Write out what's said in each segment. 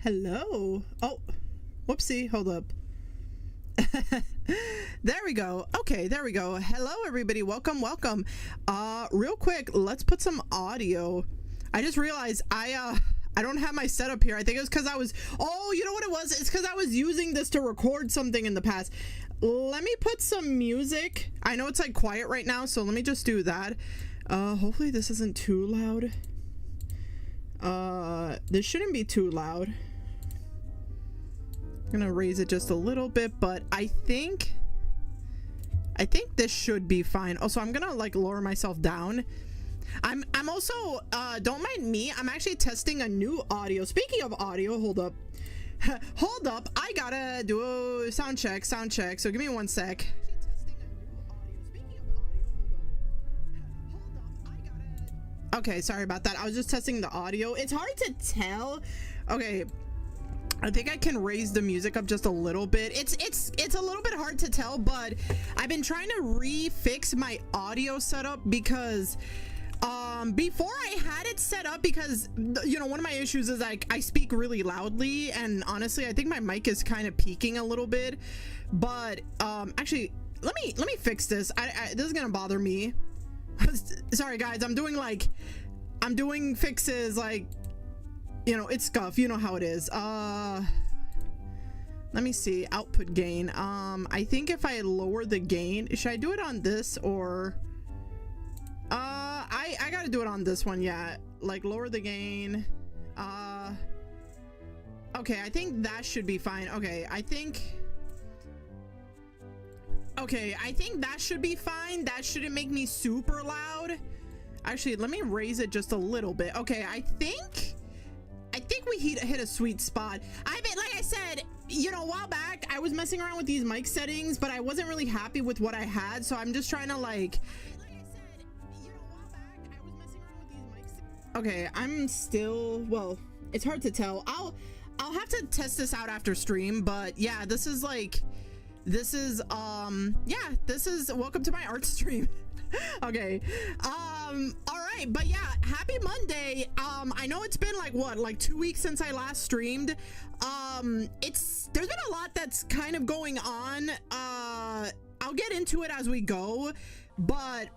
Hello. Oh, whoopsie. Hold up. There we go. Okay, there we go. Hello, everybody. Welcome. Real quick, let's put some audio. I just realized I don't have my setup here. I think it was because I was... Oh, you know what it was? It's because I was using this to record something in the past. Let me put some music. I know it's like quiet right now, so let me just do that. Hopefully this isn't too loud. This shouldn't be too loud. I'm gonna raise it just a little bit, but I think this should be fine. Also, I'm gonna like lower myself down. I'm also don't mind me, I'm actually testing a new audio. Speaking of audio, hold up. Hold up, I gotta do a sound check, so give me one sec. Okay, sorry about that. I was just testing the audio. It's hard to tell. Okay, I think I can raise the music up just a little bit. It's a little bit hard to tell, but I've been trying to refix my audio setup because before I had it set up, because you know, one of my issues is like I speak really loudly, and honestly I think my mic is kind of peaking a little bit. But actually let me fix this. This is gonna bother me. Sorry guys, I'm doing fixes, like, you know, it's scuff, you know how it is. Let me see, output gain. I think if I lower the gain, should I do it on this, or I gotta do it on this one. Yeah, like lower the gain. Okay, I think that should be fine. Okay, I think that should be fine. That shouldn't make me super loud. Actually, let me raise it just a little bit. Okay, I think we hit a sweet spot. Like I said, you know, a while back I was messing around with these mic settings, but I wasn't really happy with what I had, so I'm just trying to like I said, you know, a while back I was messing around with these mic settings. Okay, I'm still, well, it's hard to tell. I'll have to test this out after stream, but yeah, this is welcome to my art stream. Okay, all right, but yeah, happy Monday. I know it's been like 2 weeks since I last streamed. There's been a lot that's kind of going on. I'll get into it as we go, but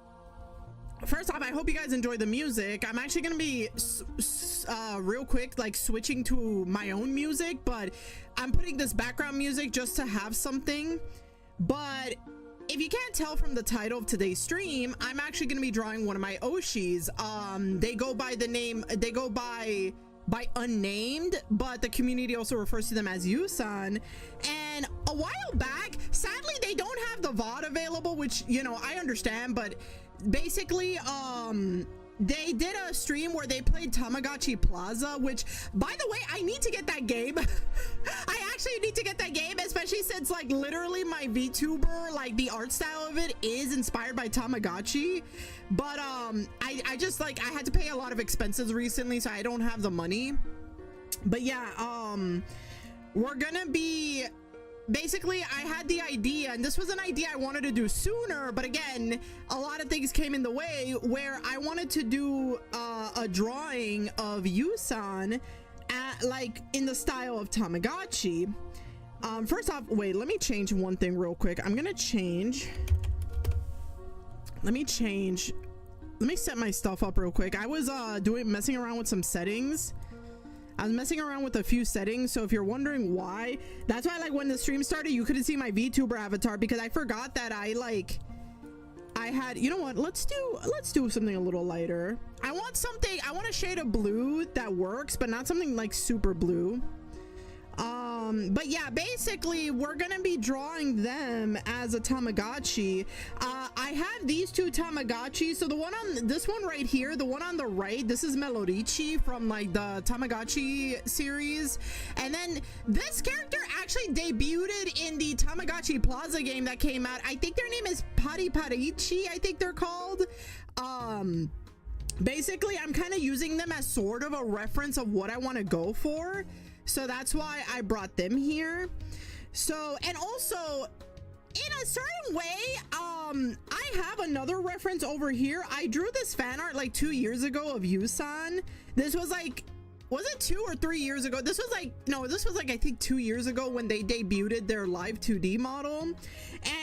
first off, I hope you guys enjoy the music. I'm actually gonna be real quick like switching to my own music, but I'm putting this background music just to have something. But if you can't tell from the title of today's stream, I'm actually going to be drawing one of my Oshis. They go by Unnamed, but the community also refers to them as Yusan. And a while back, sadly, they don't have the VOD available, which, you know, I understand, but basically, they did a stream where they played Tamagotchi Plaza, which, by the way, I need to get that game. I actually need to get that game, especially since like literally my VTuber, like the art style of it is inspired by Tamagotchi. But I just like, I had to pay a lot of expenses recently, so I don't have the money. But yeah, we're gonna be... Basically, I had the idea, and this was an idea I wanted to do sooner, but again, a lot of things came in the way, where I wanted to do a drawing of Yusan like in the style of Tamagotchi. First off, wait, let me change one thing real quick. Let me set my stuff up real quick. I was messing around with some settings. I was messing around with a few settings, so if you're wondering why, that's why, like, when the stream started, you couldn't see my VTuber avatar, because I forgot that I had, you know what, let's do something a little lighter. I want a shade of blue that works, but not something like super blue. But yeah, basically we're gonna be drawing them as a Tamagotchi. I have these two Tamagotchi. So the one on this one right here, the one on the right, this is Melodici from like the Tamagotchi series, and then this character actually debuted in the Tamagotchi Plaza game that came out. I think their name is Parichi, I think they're called. Basically I'm kind of using them as sort of a reference of what I want to go for. So that's why I brought them here. So, and also in a certain way, I have another reference over here. I drew this fan art like 2 years ago of Yusan. This was like was it 2 or 3 years ago? This was like, no, this was like, I think 2 years ago when they debuted their live 2D model.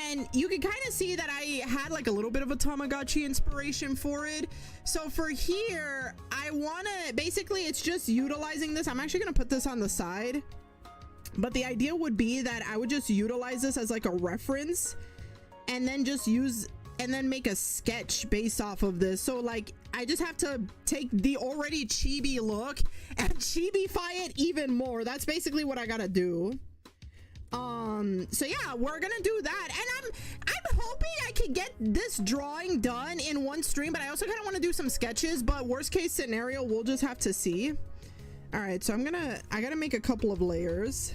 And you can kind of see that I had like a little bit of a Tamagotchi inspiration for it. So for here, I want to, basically it's just utilizing this. I'm actually going to put this on the side. But the idea would be that I would just utilize this as like a reference and then just use, and then make a sketch based off of this. So like, I just have to take the already chibi look and chibify it even more. That's basically what I gotta do. So yeah, we're gonna do that, and I'm hoping I can get this drawing done in one stream, but I also kind of want to do some sketches, but worst case scenario, we'll just have to see. All right, so I gotta make a couple of layers.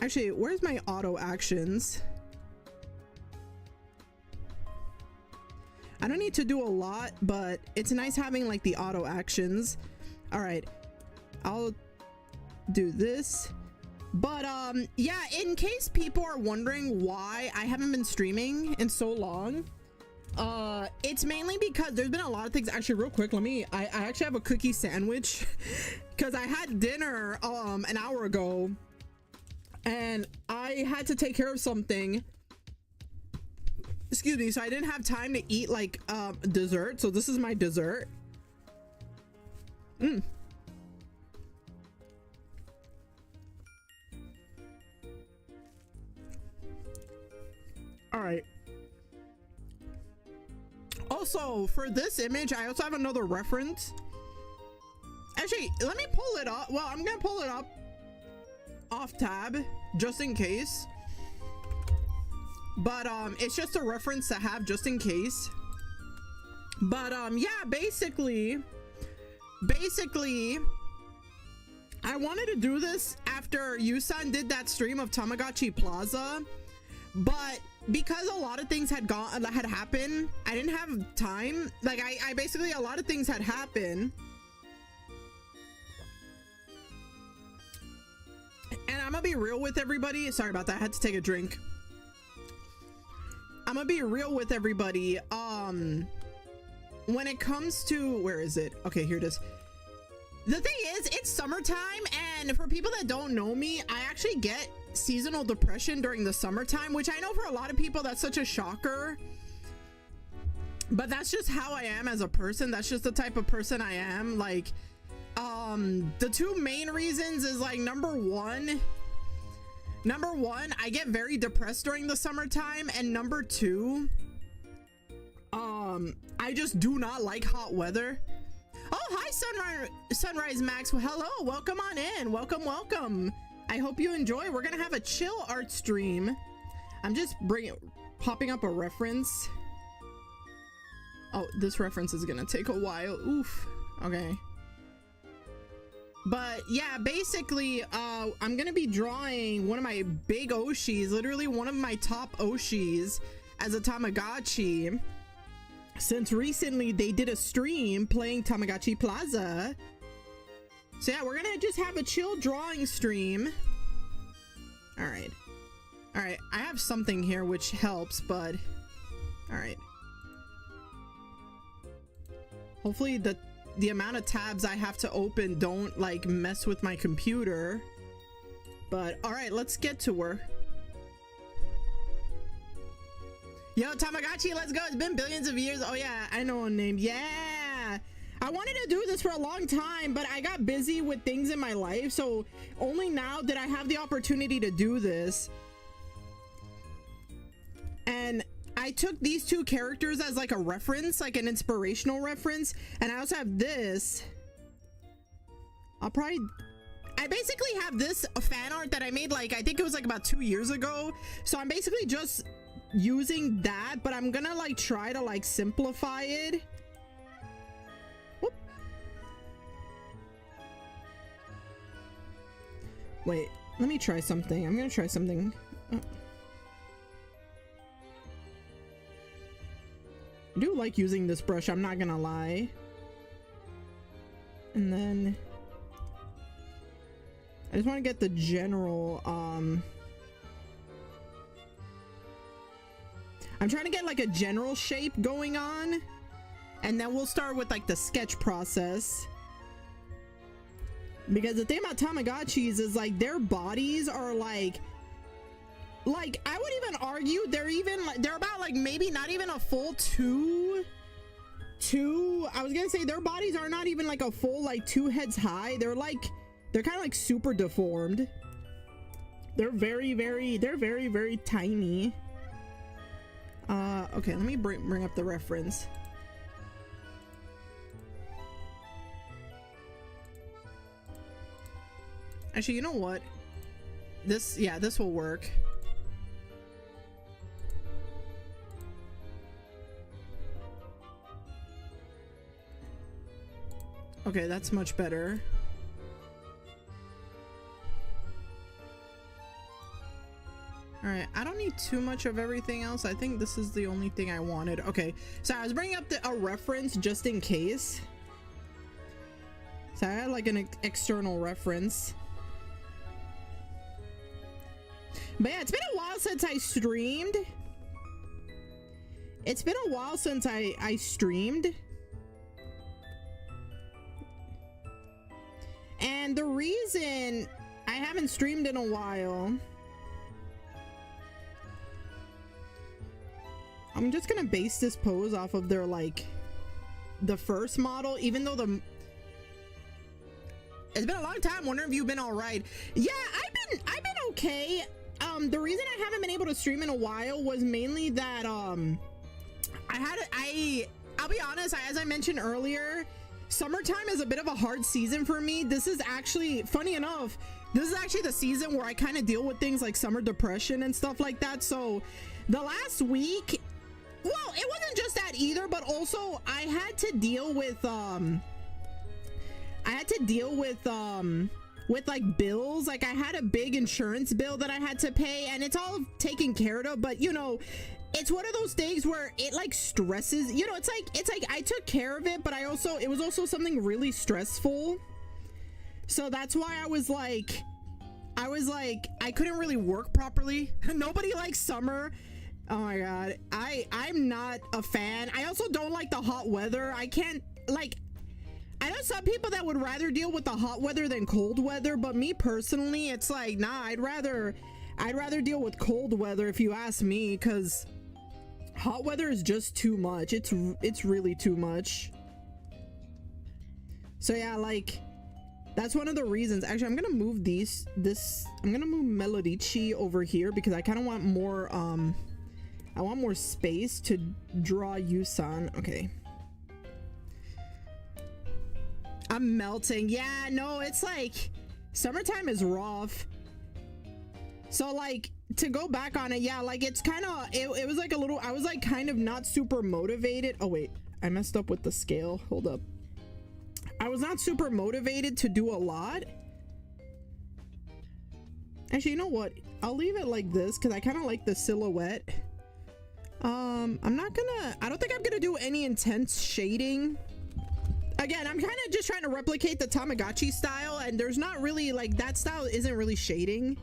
Actually, where's my auto actions? I don't need to do a lot, but it's nice having like the auto actions. All right, I'll do this. But yeah, in case people are wondering why I haven't been streaming in so long, it's mainly because there's been a lot of things. Actually, real quick, I actually have a cookie sandwich because I had dinner an hour ago and I had to take care of something. Excuse me, so I didn't have time to eat like dessert, so this is my dessert. All right, also for this image I also have another reference. Actually, let me pull it up. Well, I'm gonna pull it up off tab just in case, but it's just a reference to have just in case. But yeah, basically I wanted to do this after Yusan did that stream of Tamagotchi Plaza, but because a lot of things had happened, I didn't have time. Like I basically, a lot of things had happened, and I'm gonna be real with everybody. Sorry about that, I had to take a drink. I'm gonna be real with everybody. When it comes to, where is it? Okay, here it is. The thing is, it's summertime, and for people that don't know me, I actually get seasonal depression during the summertime, which I know for a lot of people that's such a shocker, but that's just how I am as a person. That's just the type of person I am. Like the two main reasons is like number one, I get very depressed during the summertime, and number two, I just do not like hot weather. Oh, hi, Sunrise Max. Well, hello, welcome on in. Welcome. I hope you enjoy. We're gonna have a chill art stream. I'm just popping up a reference. Oh, this reference is gonna take a while. Oof. Okay. But yeah, basically, I'm gonna be drawing one of my big Oshis, literally one of my top Oshis as a Tamagotchi, since recently they did a stream playing Tamagotchi Plaza. So yeah, we're gonna just have a chill drawing stream. All right, I have something here which helps, but all right. Hopefully the amount of tabs I have to open don't like mess with my computer. But all right, let's get to her. Yo, Tamagotchi, let's go. It's been billions of years. Oh yeah, I know Unnamed. Yeah, I wanted to do this for a long time, but I got busy with things in my life, so only now did I have the opportunity to do this. And I took these two characters as like a reference, like an inspirational reference, and I also have this. I basically have this fan art that I made, like I think it was like about 2 years ago, so I'm basically just using that, but I'm gonna like try to like simplify it. Whoop. Wait, let me try something. I'm gonna try something. I do like using this brush, I'm not gonna lie. And then I just want to get the general I'm trying to get like a general shape going on. and then we'll start with like the sketch process. Because the thing about Tamagotchis is like their bodies are like I would even argue they're about like maybe not even a full two I was gonna say their bodies are not even like a full like 2 heads high. They're kind of like super deformed. They're very tiny. Okay, let me bring up the reference. Actually, you know what? This will work. Okay, that's much better. All right, I don't need too much of everything else. I think this is the only thing I wanted. Okay, so I was bringing up a reference just in case. So I had like an external reference. But yeah, it's been a while since I streamed. It's been a while since I streamed. And the reason I haven't streamed in a while, I'm just gonna base this pose off of their like the first model, even though it's been a long time. Wondering if you've been all right. Yeah, I've been okay. The reason I haven't been able to stream in a while was mainly that I'll be honest, as I mentioned earlier, summertime is a bit of a hard season for me. This is actually, funny enough, this is actually the season where I kind of deal with things like summer depression and stuff like that. So the last week, well, it wasn't just that either, but also I had to deal with like bills. Like I had a big insurance bill that I had to pay, and it's all taken care of, but you know, it's one of those things where it like stresses, you know, it's like I took care of it, but it was also something really stressful. So that's why I was like I couldn't really work properly. Nobody likes summer. Oh my god, I'm not a fan. I also don't like the hot weather. I can't, like, I know some people that would rather deal with the hot weather than cold weather, but me personally, it's like, nah, I'd rather deal with cold weather if you ask me, because hot weather is just too much. It's really too much. So yeah, like, that's one of the reasons. Actually, I'm gonna move I'm gonna move Melodici over here because I kind of want more I want more space to draw Yusan. Okay, I'm melting. Yeah, no, it's like summertime is rough. So like, to go back on it, yeah, like it's kind of, it was like a little, I was like kind of not super motivated. Oh wait, I messed up with the scale. Hold up. I was not super motivated to do a lot. Actually, you know what? I'll leave it like this because I kind of like the silhouette. I don't think I'm gonna do any intense shading. Again, I'm kind of just trying to replicate the Tamagotchi style, and there's not really, like, that style isn't really shading.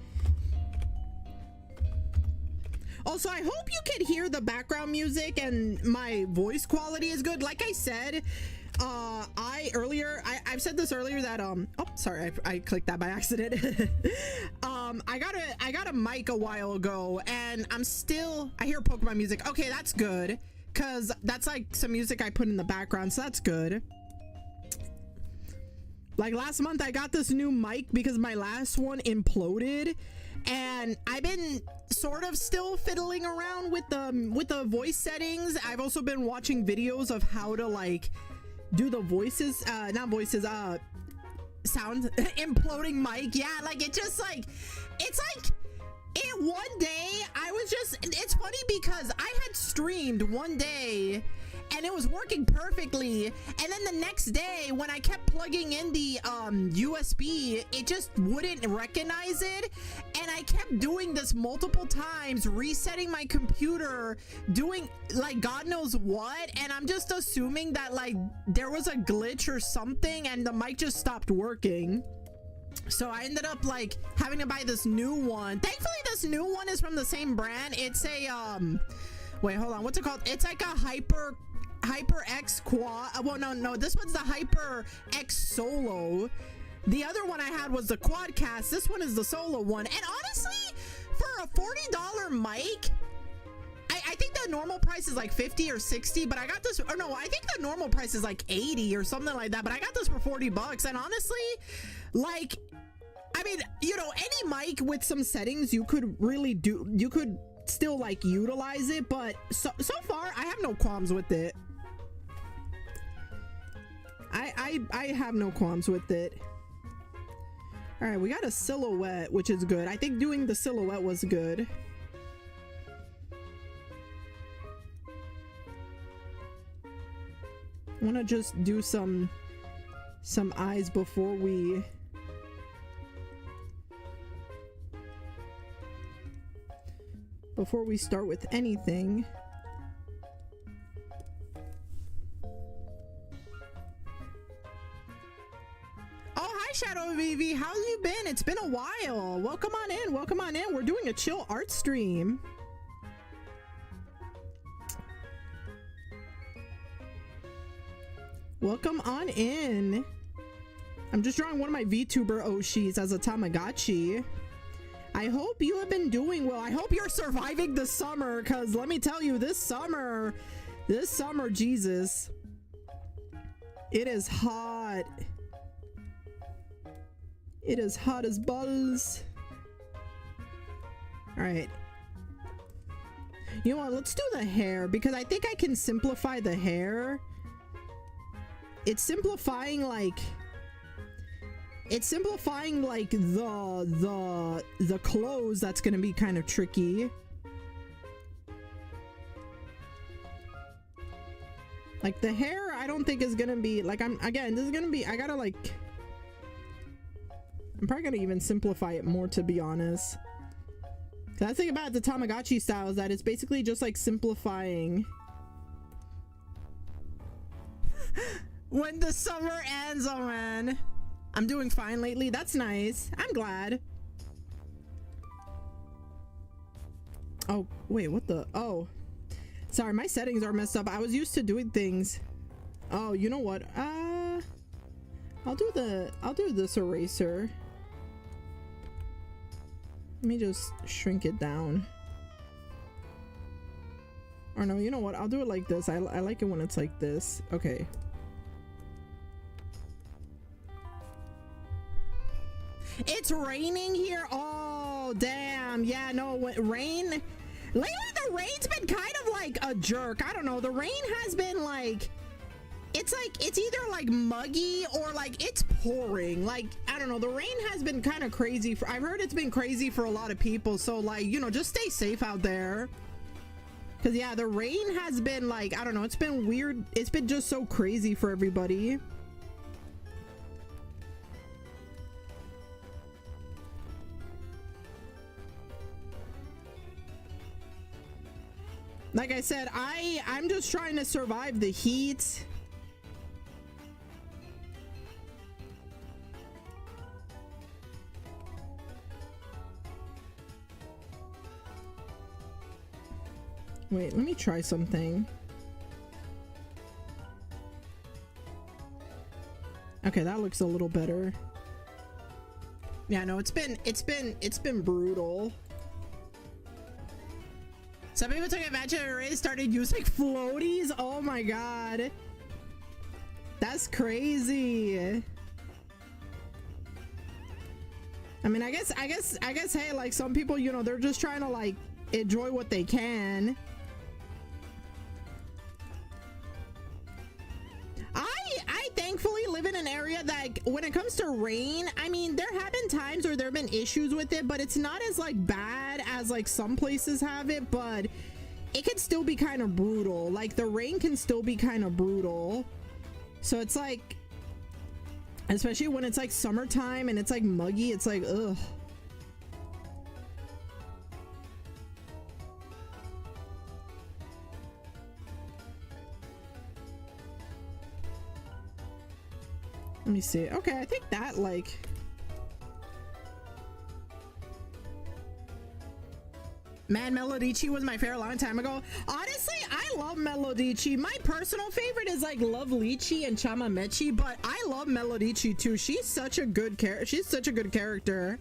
Also, I hope you can hear the background music and my voice quality is good. Like I said, I've said this earlier that oh sorry, I clicked that by accident. I got a mic a while ago, and I hear Pokemon music. Okay, that's good, because that's like some music I put in the background, so that's good. Like last month I got this new mic because my last one imploded, and I've been sort of still fiddling around with the voice settings. I've also been watching videos of how to like do the voices, not voices, sound imploding mic. Yeah, like it just like, it's like one day I was just, it's funny because I had streamed one day and it was working perfectly, and then the next day when I kept plugging in the USB, it just wouldn't recognize it, and I kept doing this multiple times, resetting my computer, doing like God knows what, and I'm just assuming that like there was a glitch or something and the mic just stopped working. So I ended up like having to buy this new one. Thankfully this new one is from the same brand. It's a wait, hold on, what's it called? It's like a Hyper X Quad. Well, no, this one's the Hyper X Solo. The other one I had was the Quadcast. This one is the Solo one. And honestly, for a $40 mic, I think the normal price is like 50 or 60, but I got this, or no, I think the normal price is like 80 or something like that, but I got this for 40 bucks. And honestly, like, I mean, you know, any mic with some settings you could really do, you could still like utilize it, but so far I have no qualms with it. I have no qualms with it. All right, we got a silhouette, which is good. I think doing the silhouette was good. I want to just do some eyes before we start with anything. Oh, hi Shadow VV, how have you been? It's been a while. Welcome on in, welcome on in. We're doing a chill art stream. Welcome on in. I'm just drawing one of my VTuber Oshis as a Tamagotchi. I hope you have been doing well. I hope you're surviving the summer, because let me tell you, this summer, Jesus, it is hot. It is hot as balls. All right. You know what? Let's do the hair, because I think I can simplify the hair. It's simplifying like the clothes that's gonna be kind of tricky. Like the hair I don't think is gonna be like, this is gonna be, I gotta like, I'm probably gonna even simplify it more, to be honest. The thing about the Tamagotchi style is that it's basically just like simplifying. When the summer ends, oh man. I'm doing fine lately. That's nice. I'm glad. Oh, wait, what the? Oh. Sorry, my settings are messed up. I was used to doing things. Oh, you know what? I'll do this eraser. Let me just shrink it down. Or no, you know what? I'll do it like this. I like it when it's like this. Okay. It's raining here. Oh damn. Yeah, no, rain lately, the rain's been kind of like a jerk. I don't know, the rain has been like, it's either like muggy or like it's pouring. Like, I don't know, the rain has been kind of crazy I've heard it's been crazy for a lot of people, so like, you know, just stay safe out there, because yeah, the rain has been like, I don't know, it's been weird. It's been just so crazy for everybody. Like I said, I'm just trying to survive the heat. Wait, let me try something. Okay, that looks a little better. Yeah, no, it's been brutal. Some people took advantage of it and started using floaties. Oh my god, that's crazy. I mean, I guess, hey, like some people, you know, they're just trying to like enjoy what they can. I thankfully live in an area that when it comes to rain, I mean, there have been times where there have been issues with it, but it's not as like bad as like some places have it, but it can still be kind of brutal. Like the rain can still be kind of brutal. So it's like, especially when it's like summertime and it's like muggy, it's like, ugh. Let me see. Okay, I think that like, Man, Melodici was my favorite a long time ago. Honestly, I love Melodici. My personal favorite is like Lovelychi and Chamamechi, but I love Melodici too. She's such a good character. She's such a good character.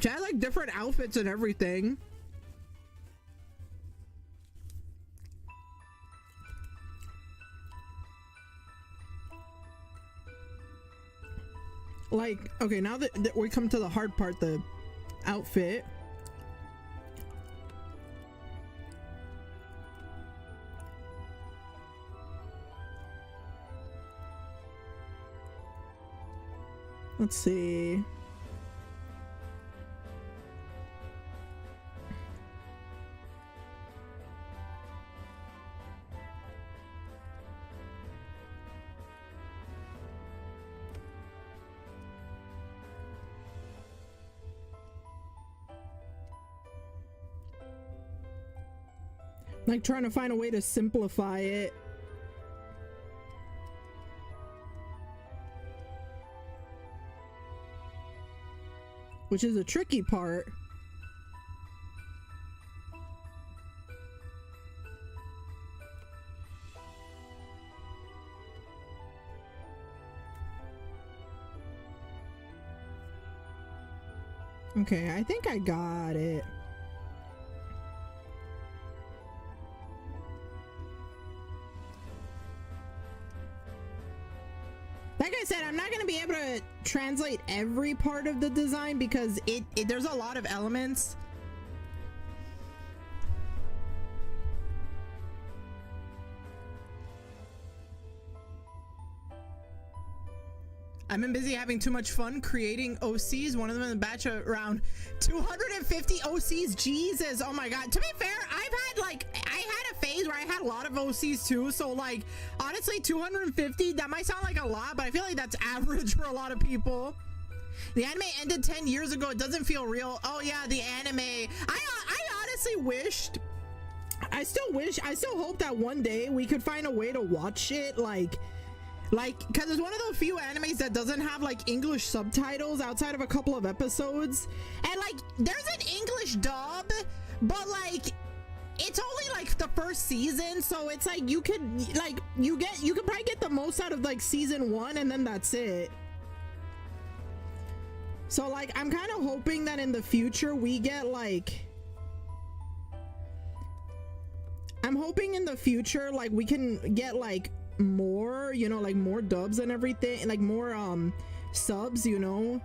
She has like different outfits and everything. Like, okay, now that we come to the hard part, the outfit. Let's see. Like trying to find a way to simplify it. Which is a tricky part. Okay, I think I got it. Like I said, I'm not going to be able to translate every part of the design because there's a lot of elements. I've been busy having too much fun creating OCs. One of them in the batch around 250 OCs. Jesus. Oh my God. To be fair, I had a phase where I had a lot of OCs too. So like, honestly, 250, that might sound like a lot, but I feel like that's average for a lot of people. The anime ended 10 years ago. It doesn't feel real. Oh yeah, the anime. I honestly wished, I still hope that one day we could find a way to watch it like because it's one of those few animes that doesn't have like English subtitles outside of a couple of episodes, and like there's an English dub, but like it's only like the first season, so it's like you could probably get the most out of like season 1 and then that's it. So like I'm kind of hoping that in the future we get like, I'm hoping in the future like we can get like more, you know, like more dubs and everything, like more subs, you know.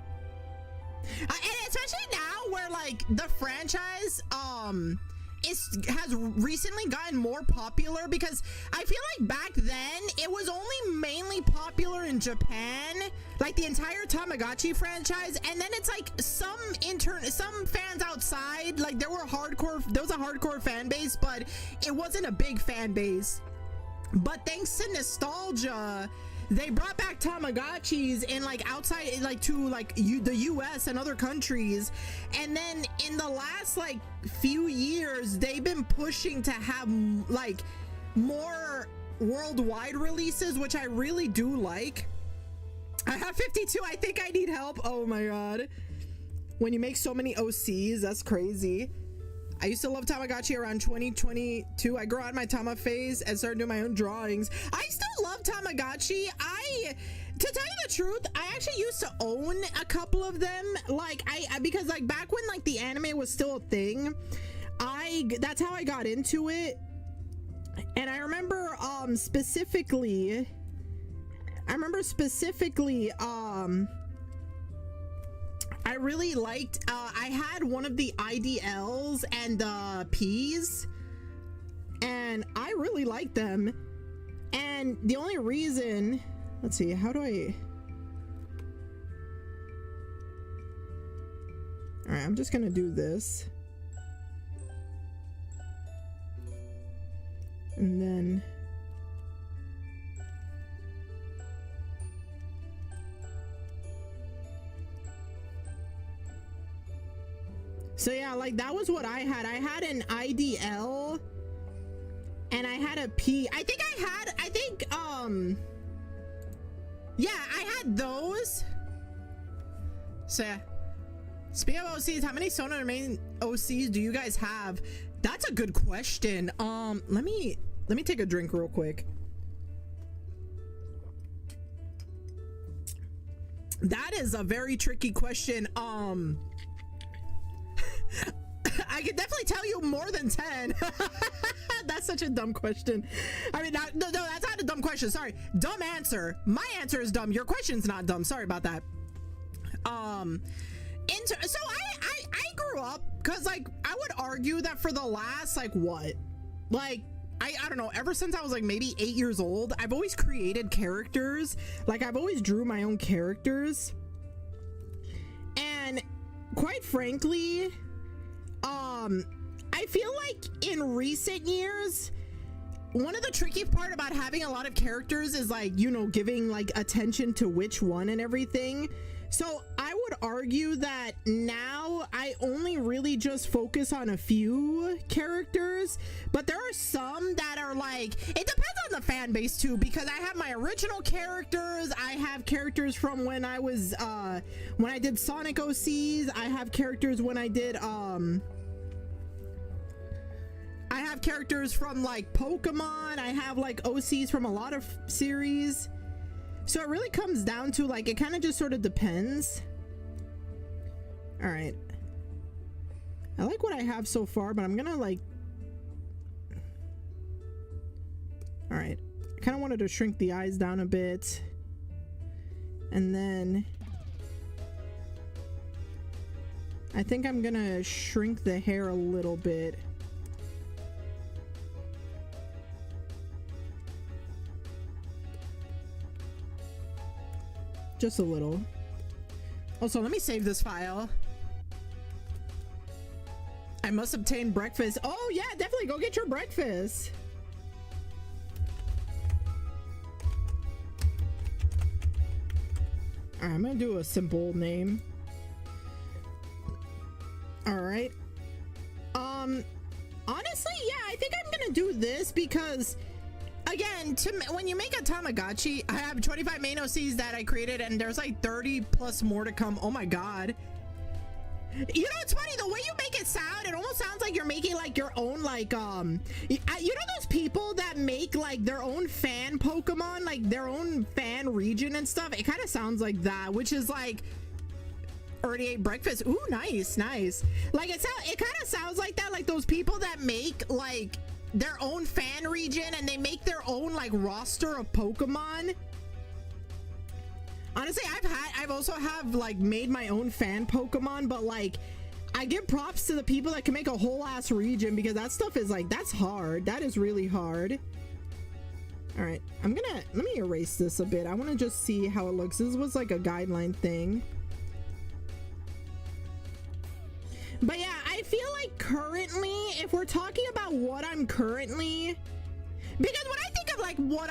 And especially now where like the franchise has recently gotten more popular, because I feel like back then it was only mainly popular in Japan, like the entire Tamagotchi franchise, and then it's like some fans outside, like there was a hardcore fan base, but it wasn't a big fan base. But thanks to nostalgia, they brought back Tamagotchis in like outside, like to like the US and other countries, and then in the last like few years they've been pushing to have like more worldwide releases, which I really do like. I have 52. I think I need help. Oh my God, when you make so many OCs, that's crazy. I used to love Tamagotchi around 2022. I grew out my Tama phase and started doing my own drawings. I still love Tamagotchi. To tell you the truth, I actually used to own a couple of them. Like because like back when like the anime was still a thing, that's how I got into it. And I remember specifically I really liked, I had one of the IDLs and the Ps, and I really liked them. And the only reason, let's see, how do I, all right, I'm just gonna do this. And then, so yeah, like that was what I had. I had an IDL and I had a P. Yeah, I had those. So yeah. Speaking of OCs, how many Sona main OCs do you guys have? That's a good question. Let me take a drink real quick. That is a very tricky question. I could definitely tell you more than 10. That's such a dumb question. I mean, no, that's not a dumb question. Sorry, dumb answer. My answer is dumb. Your question's not dumb. Sorry about that. So I grew up because, like, I would argue that for the last, like, what, like, I don't know, ever since I was like maybe 8 years old, I've always created characters. Like, I've always drew my own characters, and quite frankly, I feel like in recent years, one of the tricky part about having a lot of characters is, like, you know, giving like attention to which one and everything. So I would argue that now I only really just focus on a few characters, but there are some that are like, it depends on the fan base too, because I have my original characters, I have characters from when I was when I did Sonic OCs, I have characters when I did I have characters from like Pokemon, I have like OCs from a lot of series. So it really comes down to, like, it kind of just sort of depends. All right. I like what I have so far, but I'm gonna, like... All right. I kind of wanted to shrink the eyes down a bit. And then... I think I'm gonna shrink the hair a little bit. Just a little. Also, let me save this file. I must obtain breakfast. Oh yeah, definitely go get your breakfast. All right, I'm gonna do a simple name. All right. Honestly, yeah, I think I'm gonna do this because, again, when you make a Tamagotchi, I have 25 main OCs that I created, and there's like 30 plus more to come. Oh my god. You know, it's funny, the way you make it sound, it almost sounds like you're making like your own, like, you know those people that make like their own fan Pokemon, like their own fan region and stuff? It kind of sounds like that, which is like, already ate breakfast. Ooh, nice, nice. Like, it kind of sounds like that, like those people that make like their own fan region and they make their own like roster of Pokemon. Honestly, I've also have like made my own fan Pokemon, but like I give props to the people that can make a whole ass region, because that stuff is like, that's hard. That is really hard. All right, let me erase this a bit. I want to just see how it looks. This was like a guideline thing. But yeah, I feel like currently, if we're talking about what I'm currently, because when I think of like what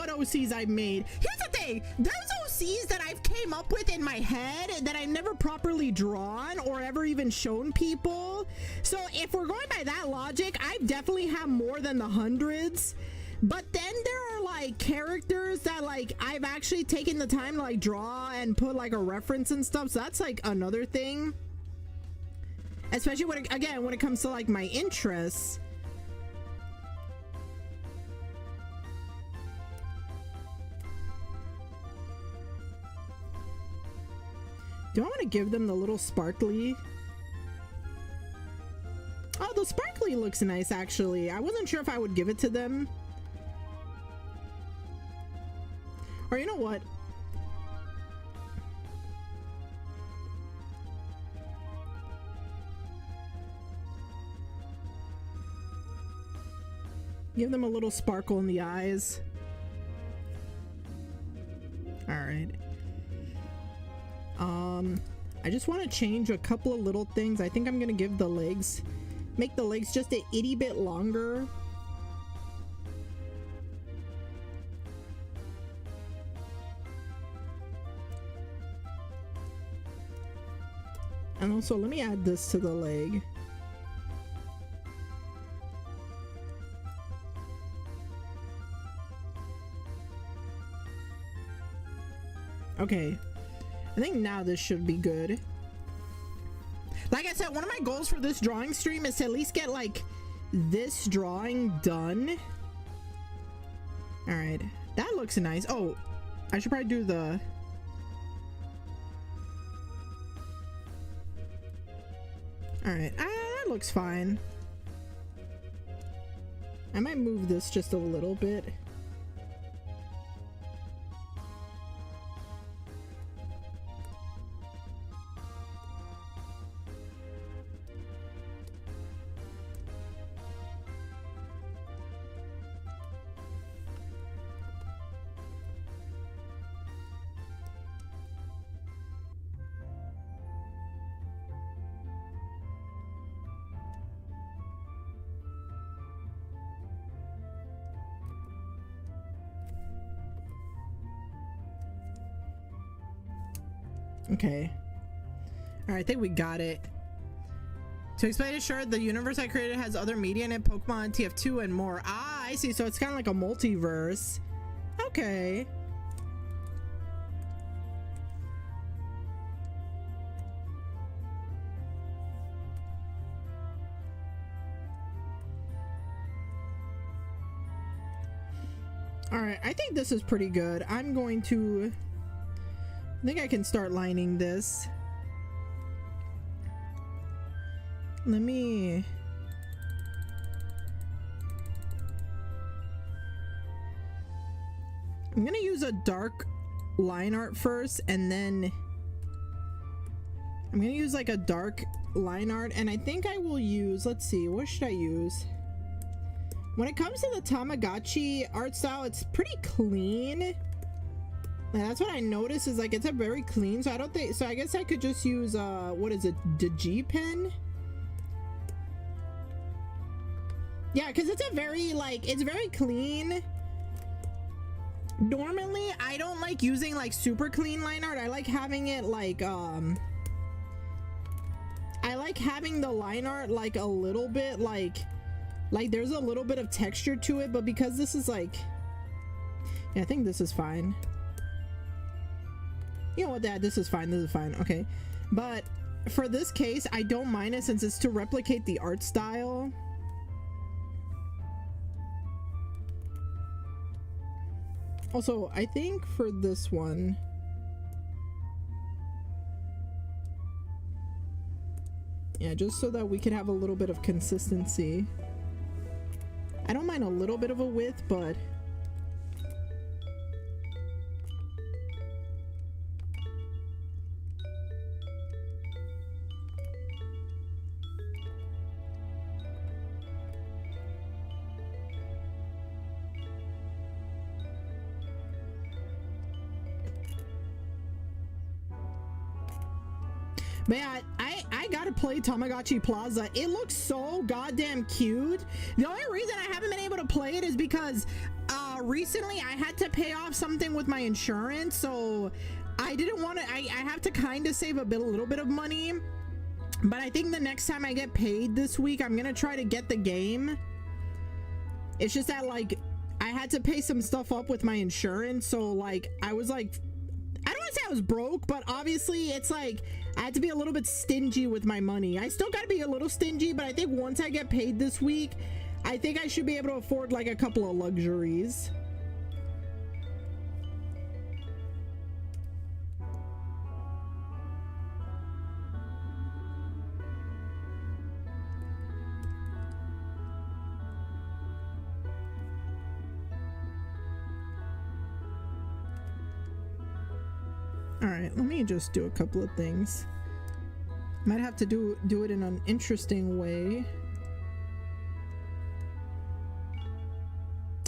OCs I've made, here's the thing, there's OCs that I've came up with in my head that I've never properly drawn or ever even shown people. So if we're going by that logic, I definitely have more than the hundreds. But then there are like characters that like I've actually taken the time to like draw and put like a reference and stuff. So that's like another thing. Especially when it comes to like my interests. Do I want to give them the little sparkly? Oh, the sparkly looks nice, actually. I wasn't sure if I would give it to them. Or you know what? Give them a little sparkle in the eyes. All right. I just want to change a couple of little things. I think I'm gonna give the legs, make the legs just a itty bit longer. And also, let me add this to the leg. Okay, I think now this should be good. Like I said, one of my goals for this drawing stream is to at least get like this drawing done. All right, that looks nice. Oh, I should probably do the... All right, that looks fine. I might move this just a little bit. Okay. All right, I think we got it. To explain it short, the universe I created has other media in it, Pokemon, TF2, and more. Ah, I see. So it's kind of like a multiverse. Okay. All right, I think this is pretty good. I'm going to... I think I can start lining this. Let me... I'm gonna use a dark line art first, and then I'm gonna use like a dark line art, and I think I will use, let's see, what should I use? When it comes to the Tamagotchi art style, it's pretty clean. And that's what I noticed, is like it's a very clean, so I don't think, so I guess I could just use what is it, the G pen? Yeah, because it's a very like, it's very clean. Normally I don't like using like super clean line art. I like having it like I like having the line art like a little bit like there's a little bit of texture to it, but because this is like, yeah, I think this is fine. You know what, Dad, this is fine, okay. But for this case, I don't mind it since it's to replicate the art style. Also, I think for this one, yeah, just so that we can have a little bit of consistency. I don't mind a little bit of a width, but man, I gotta play Tamagotchi Plaza. It looks so goddamn cute. The only reason I haven't been able to play it is because recently I had to pay off something with my insurance, so I didn't want to, I have to kind of save a little bit of money. But I think the next time I get paid this week, I'm gonna try to get the game. It's just that like I had to pay some stuff up with my insurance, so like I was like, I don't want to say I was broke, but obviously it's like I had to be a little bit stingy with my money. I still got to be a little stingy, but I think once I get paid this week, I think I should be able to afford like a couple of luxuries. All right, let me just do a couple of things. Might have to do it in an interesting way.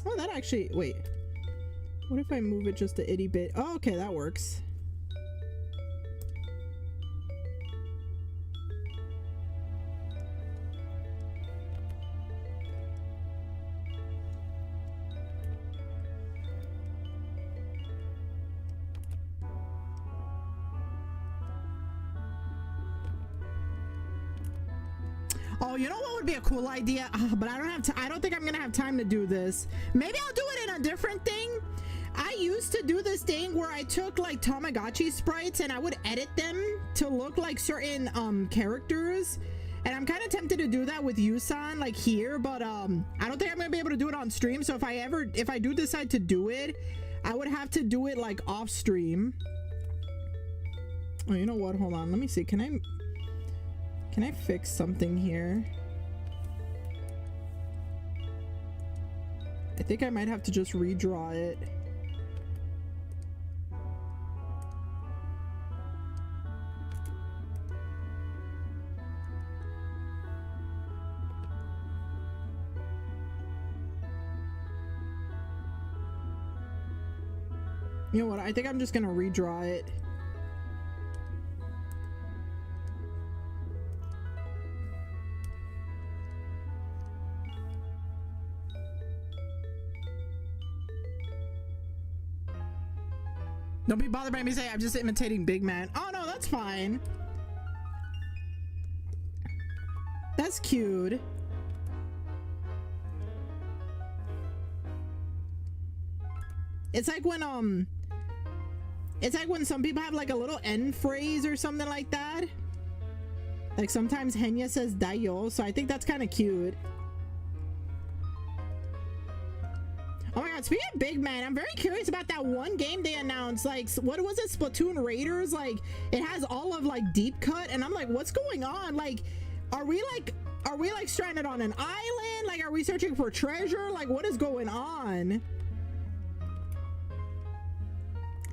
Oh, that actually, wait. What if I move it just a itty bit? Oh, okay, that works. Oh, you know what would be a cool idea? But I don't have to, I don't think I'm gonna have time to do this. Maybe I'll do it in a different thing. used to do this thing where I took like Tamagotchi sprites and I would edit them to look like certain characters, and I'm kind of tempted to do that with Yusan like here, but I don't think I'm gonna be able to do it on stream. So if I do decide to do it, I would have to do it like off stream. Oh, you know what, hold on, let me see, can I fix something here? I think I might have to just redraw it. You know what? I think I'm just gonna redraw it. Don't be bothered by me saying I'm just imitating Big Man. Oh no, that's fine. That's cute. It's like when some people have like a little end phrase or something like that. Like sometimes Henya says Dayo, so I think that's kind of cute. Oh my god, speaking of Big Man, I'm very curious about that one game they announced. Like, what was it? Splatoon Raiders? Like, it has all of like Deep Cut, and I'm like, what's going on? Like, are we like stranded on an island? Like, are we searching for treasure? Like, what is going on?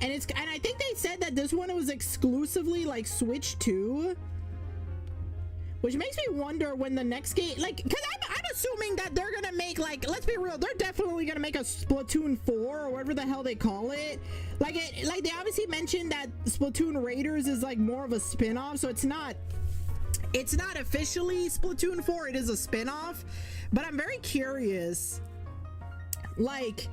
And I think they said that this one was exclusively like Switch 2. Which makes me wonder when the next game, like, because I'm assuming that they're gonna make, like, let's be real, they're definitely gonna make a Splatoon 4 or whatever the hell they call it. Like they obviously mentioned that Splatoon Raiders is like more of a spin-off, so it's not officially Splatoon 4, it is a spin-off. But I'm very curious, like,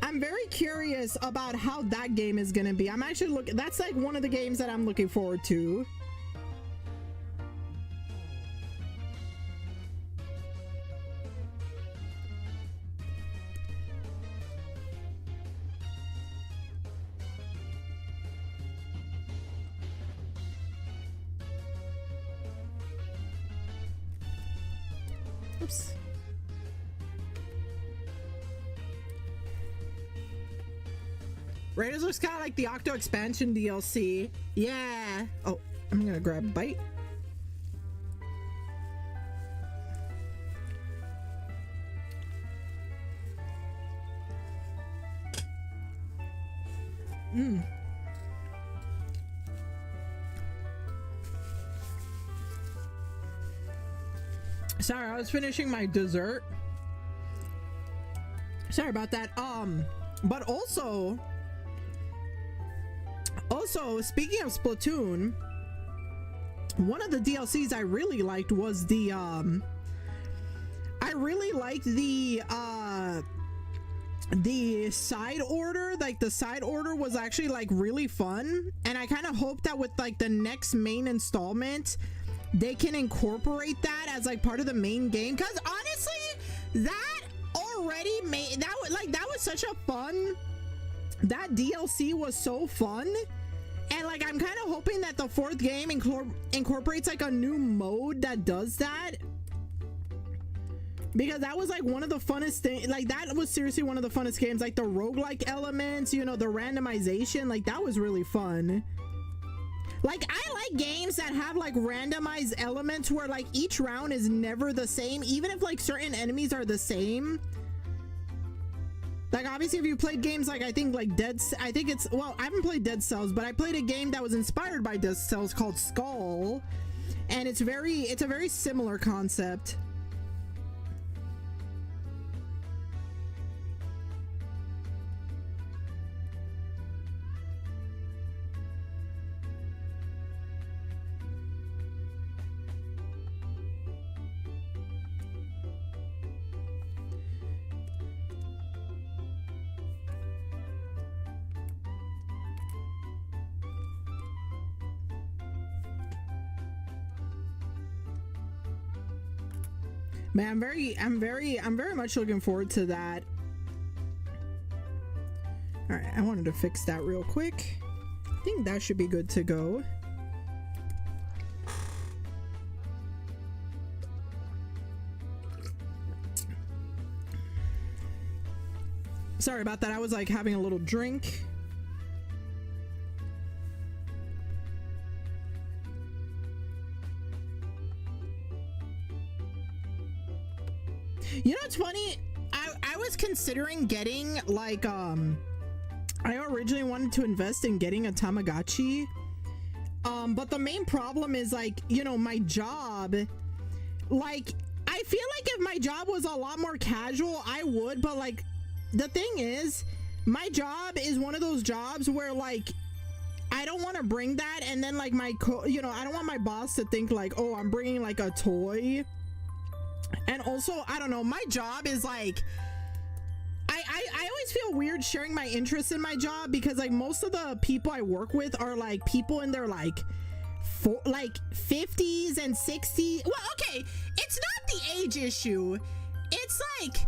I'm very curious about how that game is gonna be. I'm actually looking, that's like one of the games that I'm looking forward to. Oops. Raiders looks kind of like the Octo expansion DLC. Yeah. Oh, I'm gonna grab a bite. Mmm. Sorry, I was finishing my dessert. Sorry about that. But also speaking of Splatoon, one of the DLCs I really liked was the the side order. Like the side order was actually like really fun, and I kind of hope that with like the next main installment they can incorporate that as like part of the main game, because honestly that already made that was such a fun, that DLC was so fun. And like I'm kind of hoping that the fourth game incorporates like a new mode that does that, because that was like one of the funnest things. Like that was seriously one of the funnest games, like the roguelike elements, you know, the randomization, like that was really fun. Like I like games that have like randomized elements where like each round is never the same, even if like certain enemies are the same. Like obviously if you played games like I think it's, well, I haven't played Dead Cells, but I played a game that was inspired by Dead Cells called Skull, and it's a very similar concept. Man, I'm very much looking forward to that. All right, I wanted to fix that real quick. I think that should be good to go. Sorry about that. I was like having a little drink. You know what's funny? I was considering getting like I originally wanted to invest in getting a Tamagotchi. But the main problem is like, you know, my job, like I feel like if my job was a lot more casual, I would, but like the thing is, my job is one of those jobs where like I don't want to bring that, and then like you know, I don't want my boss to think like, oh, I'm bringing like a toy. And also, I don't know, my job is like I always feel weird sharing my interests in my job, because like most of the people I work with are like people in their like 50s and 60s. Well, okay, it's not the age issue. It's like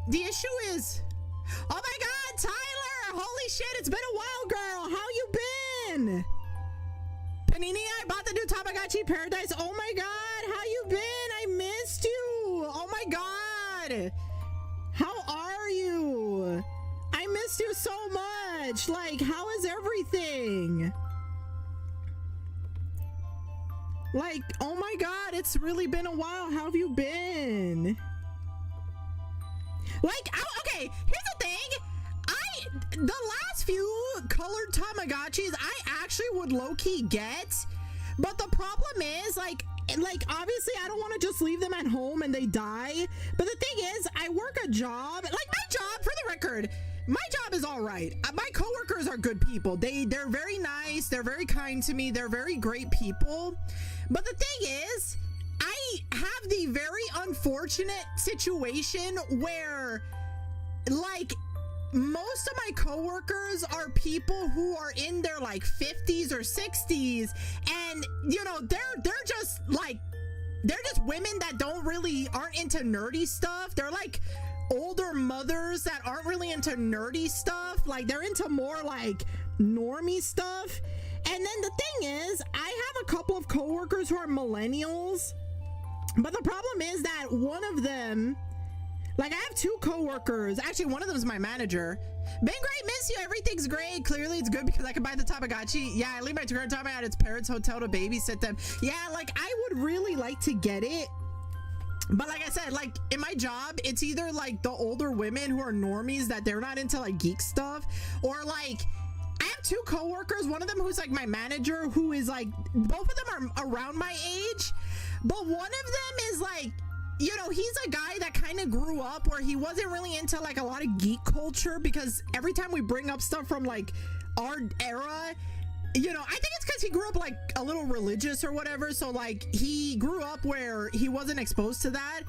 the issue is, oh my god, Tyler, holy shit, it's been a while, girl. How you been? Panini, I bought the new Tamagotchi Paradise. Oh my god, how you been? I missed you. Oh my god, how are you? I missed you so much. Like, how is everything? Like, oh my god, it's really been a while. How have you been? Like, okay, here's the thing. The last few colored Tamagotchis I actually would low-key get, but the problem is like obviously I don't want to just leave them at home and they die. But the thing is, I work a job, like my job, for the record, my job is all right. My coworkers are good people. They're very nice. They're very kind to me. They're very great people. But the thing is, I have the very unfortunate situation where like most of my coworkers are people who are in their like 50s or 60s, and you know, they're just women that aren't into nerdy stuff. They're like older mothers that aren't really into nerdy stuff. Like they're into more like normie stuff. And then the thing is, I have a couple of coworkers who are millennials, but the problem is that one of them, like I have two coworkers, actually one of them is my manager. Been great, miss you, everything's great. Clearly it's good because I can buy the Tamagotchi. Yeah, I leave my current Tamagotchi at its parents' hotel to babysit them. Yeah, like I would really like to get it. But like I said, like in my job, it's either like the older women who are normies that they're not into like geek stuff, or like I have two coworkers, one of them who's like my manager, who is like, both of them are around my age, but one of them is like, you know, he's a guy that kind of grew up where he wasn't really into like a lot of geek culture, because every time we bring up stuff from like our era, you know, I think it's because he grew up like a little religious or whatever, so like he grew up where he wasn't exposed to that.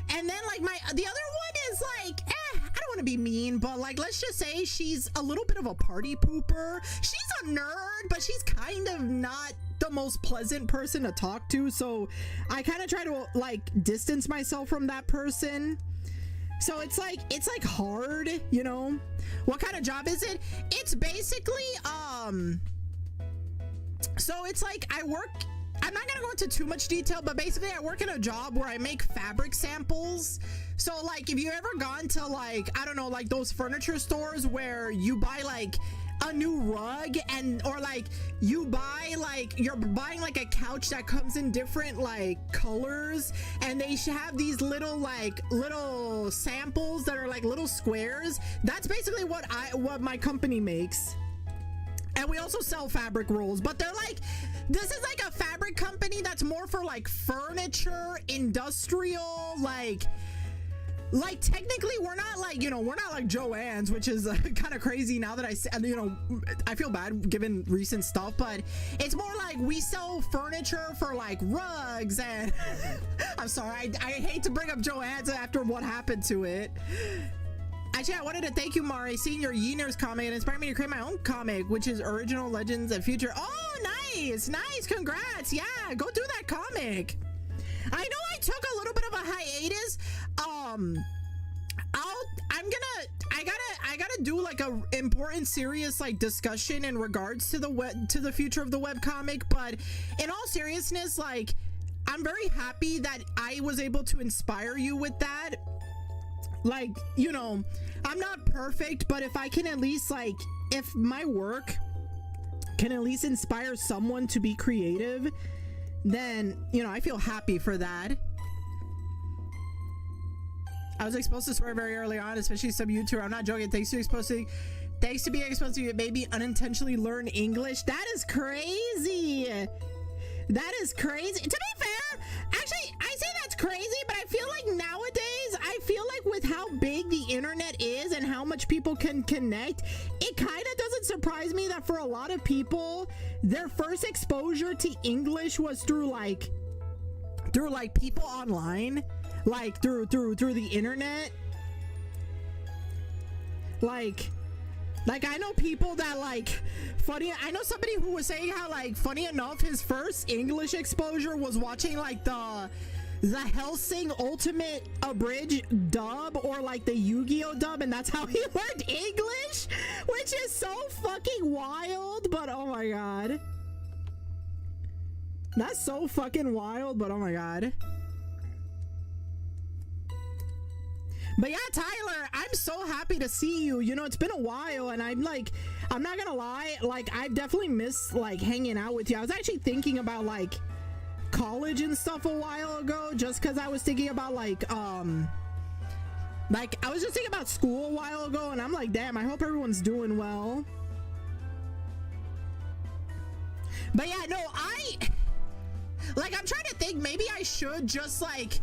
And then like the other one is like, I don't want to be mean, but like let's just say she's a little bit of a party pooper. She's a nerd, but she's kind of not the most pleasant person to talk to, so I kind of try to like distance myself from that person. So it's like hard, you know. What kind of job is it? It's basically so it's like I work, I'm not gonna go into too much detail, but basically I work in a job where I make fabric samples. So like if you ever gone to like, I don't know, like those furniture stores where you buy like a new rug, and or like you buy like, you're buying like a couch that comes in different like colors, and they have these little samples that are like little squares. That's basically what my company makes. And we also sell fabric rolls, but they're like, this is like a fabric company that's more for like furniture, industrial, like technically we're not like, you know, we're not like Joann's, which is kind of crazy now that you know, I feel bad given recent stuff, but it's more like we sell furniture for like rugs and I'm sorry, I hate to bring up Joann's after what happened to it. Actually, I wanted to thank you, Mari. Seeing your Yeaners comic, it inspired me to create my own comic, which is Original Legends and Future. Oh, nice, congrats. Yeah, go do that comic. I know I took a little bit of a hiatus. I gotta do like a important serious like discussion in regards to the future of the webcomic. But in all seriousness, like, I'm very happy that I was able to inspire you with that. Like, you know, I'm not perfect, but if I can at least, like, if my work can at least inspire someone to be creative, then, you know, I feel happy for that. I was exposed to swear very early on, especially some YouTuber. I'm not joking. Thanks to being exposed to it, maybe unintentionally learn English. That is crazy. That is crazy. To be fair, actually, I say that's crazy, but I feel like nowadays, I feel like with how big the internet is and how much people can connect, it kind of doesn't surprise me that for a lot of people, their first exposure to English was through people online, like through the internet. Like I know people that, like, I know somebody who was saying how, like, funny enough, his first English exposure was watching like the Hellsing Ultimate Abridged dub, or like the Yu-Gi-Oh dub, and that's how he learned English, which is so fucking wild. But oh my god, that's so fucking wild. But oh my god. But yeah, Tyler, I'm so happy to see you. You know, it's been a while, and I'm not gonna lie, like, I've definitely missed, like, hanging out with you. I was actually thinking about, like, college and stuff a while ago, just because I was thinking about, like, I was just thinking about school a while ago, and I'm like, damn, I hope everyone's doing well. But yeah, no, I'm trying to think, maybe I should just, like,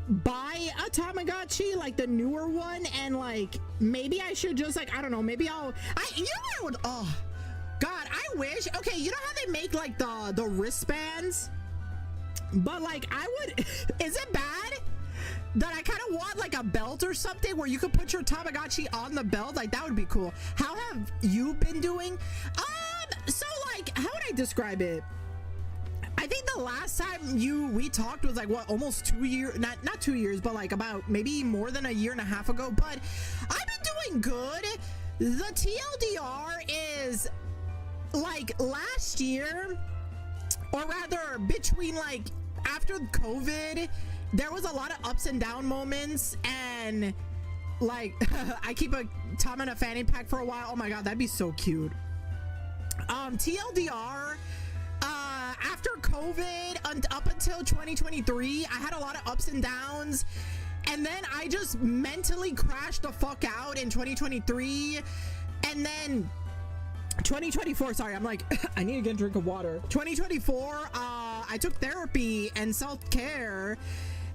buy a Tamagotchi, like the newer one, and like maybe I should just, like, I don't know, maybe you know what I would, oh god, I wish, okay, you know how they make like the wristbands, but like I would is it bad that I kind of want like a belt or something where you could put your Tamagotchi on the belt? Like, that would be cool. How have you been doing? So like, how would I describe it? I think the last time we talked was like, what, almost 2 years, not 2 years, but like about maybe more than a year and a half ago. But I've been doing good. The TLDR is like last year, or rather between like after COVID, there was a lot of ups and down moments, and like I keep a Tom in a fanny pack for a while. Oh my god, that'd be so cute. TLDR, after COVID up until 2023, I had a lot of ups and downs, and then I just mentally crashed the fuck out in 2023, and then 2024, sorry, I'm like I need to get a drink of water. 2024, I took therapy and self-care,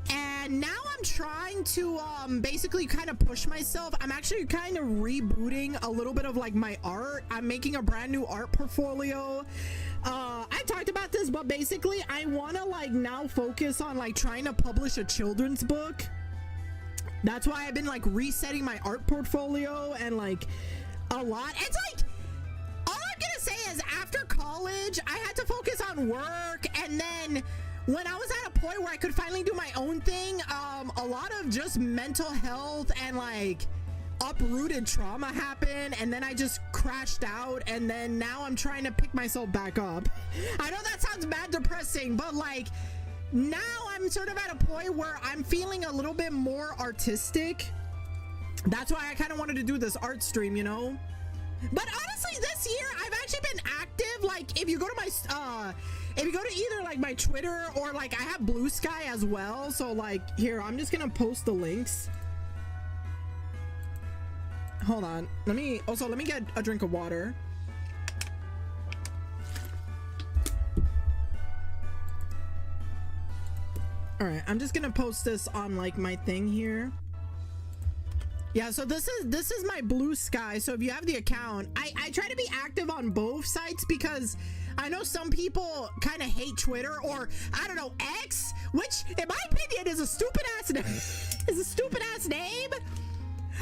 and now I'm trying to basically kind of push myself. I'm actually kind of rebooting a little bit of like my art. I'm making a brand new art portfolio. I talked about this, but basically I want to like now focus on like trying to publish a children's book. That's why I've been like resetting my art portfolio, and like a lot. It's like, all I'm gonna say is after college I had to focus on work, and then when I was at a point where I could finally do my own thing, a lot of just mental health and like uprooted trauma happened, and then I just crashed out, and then now I'm trying to pick myself back up. I know that sounds mad depressing, but like now I'm sort of at a point where I'm feeling a little bit more artistic. That's why I kind of wanted to do this art stream, you know. But honestly, this year I've actually been active. Like, if you go to my if you go to either like my Twitter or like I have Blue Sky as well, so like here, I'm just gonna post the links. Hold on, let me get a drink of water. All right, I'm just gonna post this on like my thing here. Yeah, so this is my Blue Sky. So if you have the account, I try to be active on both sites, because I know some people kind of hate Twitter, or I don't know, X, which in my opinion is a stupid ass name. Is a stupid ass name.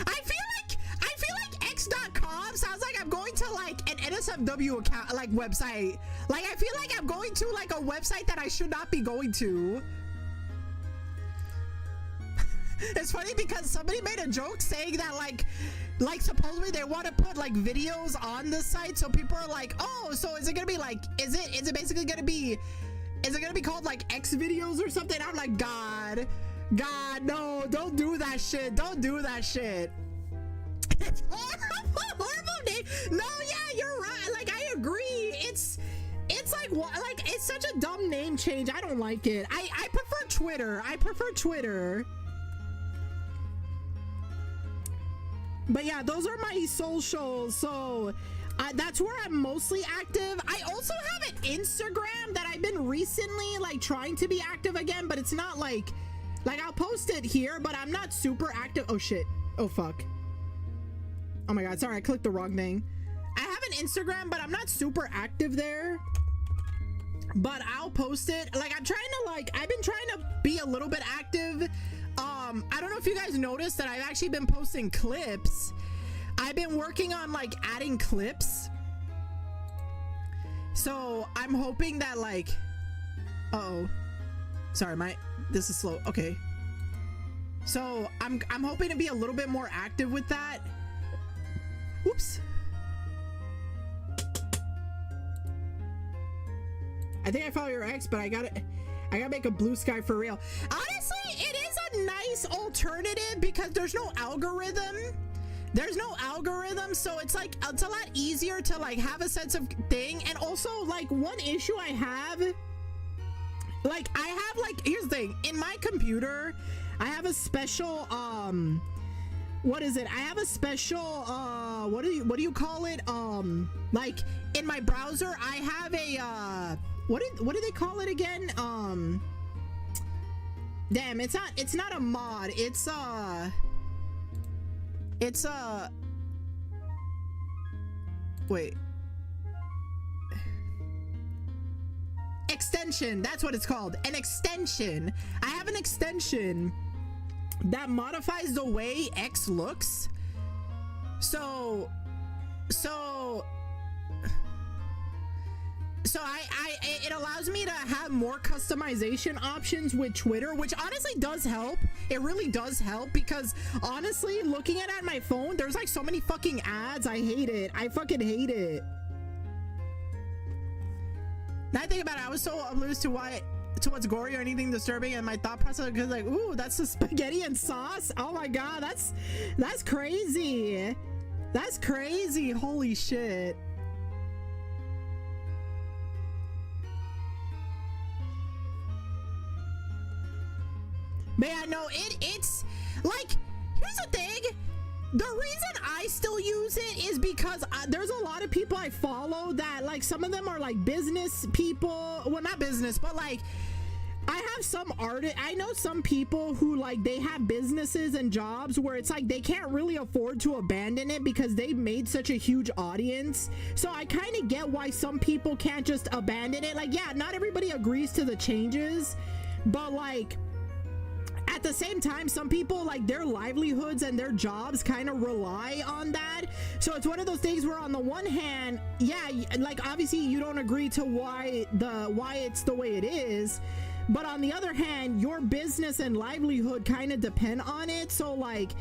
I feel like X.com sounds like I'm going to like an NSFW account, like website. Like, I feel like I'm going to like a website that I should not be going to. It's funny because somebody made a joke saying that like supposedly they want to put like videos on the site, so people are like, oh, so is it gonna be like, is it basically gonna be, is it gonna be called like X videos or something? I'm like, God, no, don't do that shit. Don't do that shit. It's horrible name. No, yeah, you're right. Like, I agree. It's like, what? Like, it's such a dumb name change. I don't like it. I prefer Twitter. I prefer Twitter. But yeah, those are my socials. So that's where I'm mostly active. I also have an Instagram that I've been recently like trying to be active again, but it's not like I'll post it here, but I'm not super active. Oh shit. Oh fuck. Oh my god, sorry, I clicked the wrong thing. I have an Instagram, but I'm not super active there. But I'll post it. Like, I've been trying to be a little bit active. I don't know if you guys noticed that I've actually been posting clips. I've been working on like adding clips. So I'm hoping that like, uh-oh. Sorry, this is slow. Okay. So I'm hoping to be a little bit more active with that. Whoops. I think I follow your ex, but I gotta make a blue sky for real. Honestly, it is a nice alternative because there's no algorithm. There's no algorithm, so it's like, it's a lot easier to like have a sense of thing. And also, like, one issue I have, like, here's the thing. In my computer, I have a special, what is it? I have a special, what do you call it? Like, in my browser, I have a, what do they call it again? Damn, it's not a mod. It's wait. Extension. That's what it's called. An extension. I have an extension that modifies the way X looks. So it allows me to have more customization options with Twitter, which honestly does help. It really does help because honestly, looking at it on my phone, there's like so many fucking ads. I hate it. I fucking hate it. Now I think about it, I was so oblivious to what's gory or anything disturbing, and my thought process was like, ooh, that's the spaghetti and sauce. Oh my god, that's crazy. That's crazy. Holy shit. But yeah, no, it's like, here's the thing. The reason I still use it is because there's a lot of people I follow that, like, some of them are like business people. Well, not business, but like, I have some artists. I know some people who like, they have businesses and jobs where it's like they can't really afford to abandon it because they've made such a huge audience. So I kind of get why some people can't just abandon it. Like, yeah, not everybody agrees to the changes, but like, at the same time, some people, like, their livelihoods and their jobs kind of rely on that. So it's one of those things where on the one hand, yeah, like, obviously you don't agree to why it's the way it is, but on the other hand, your business and livelihood kind of depend on it. So like,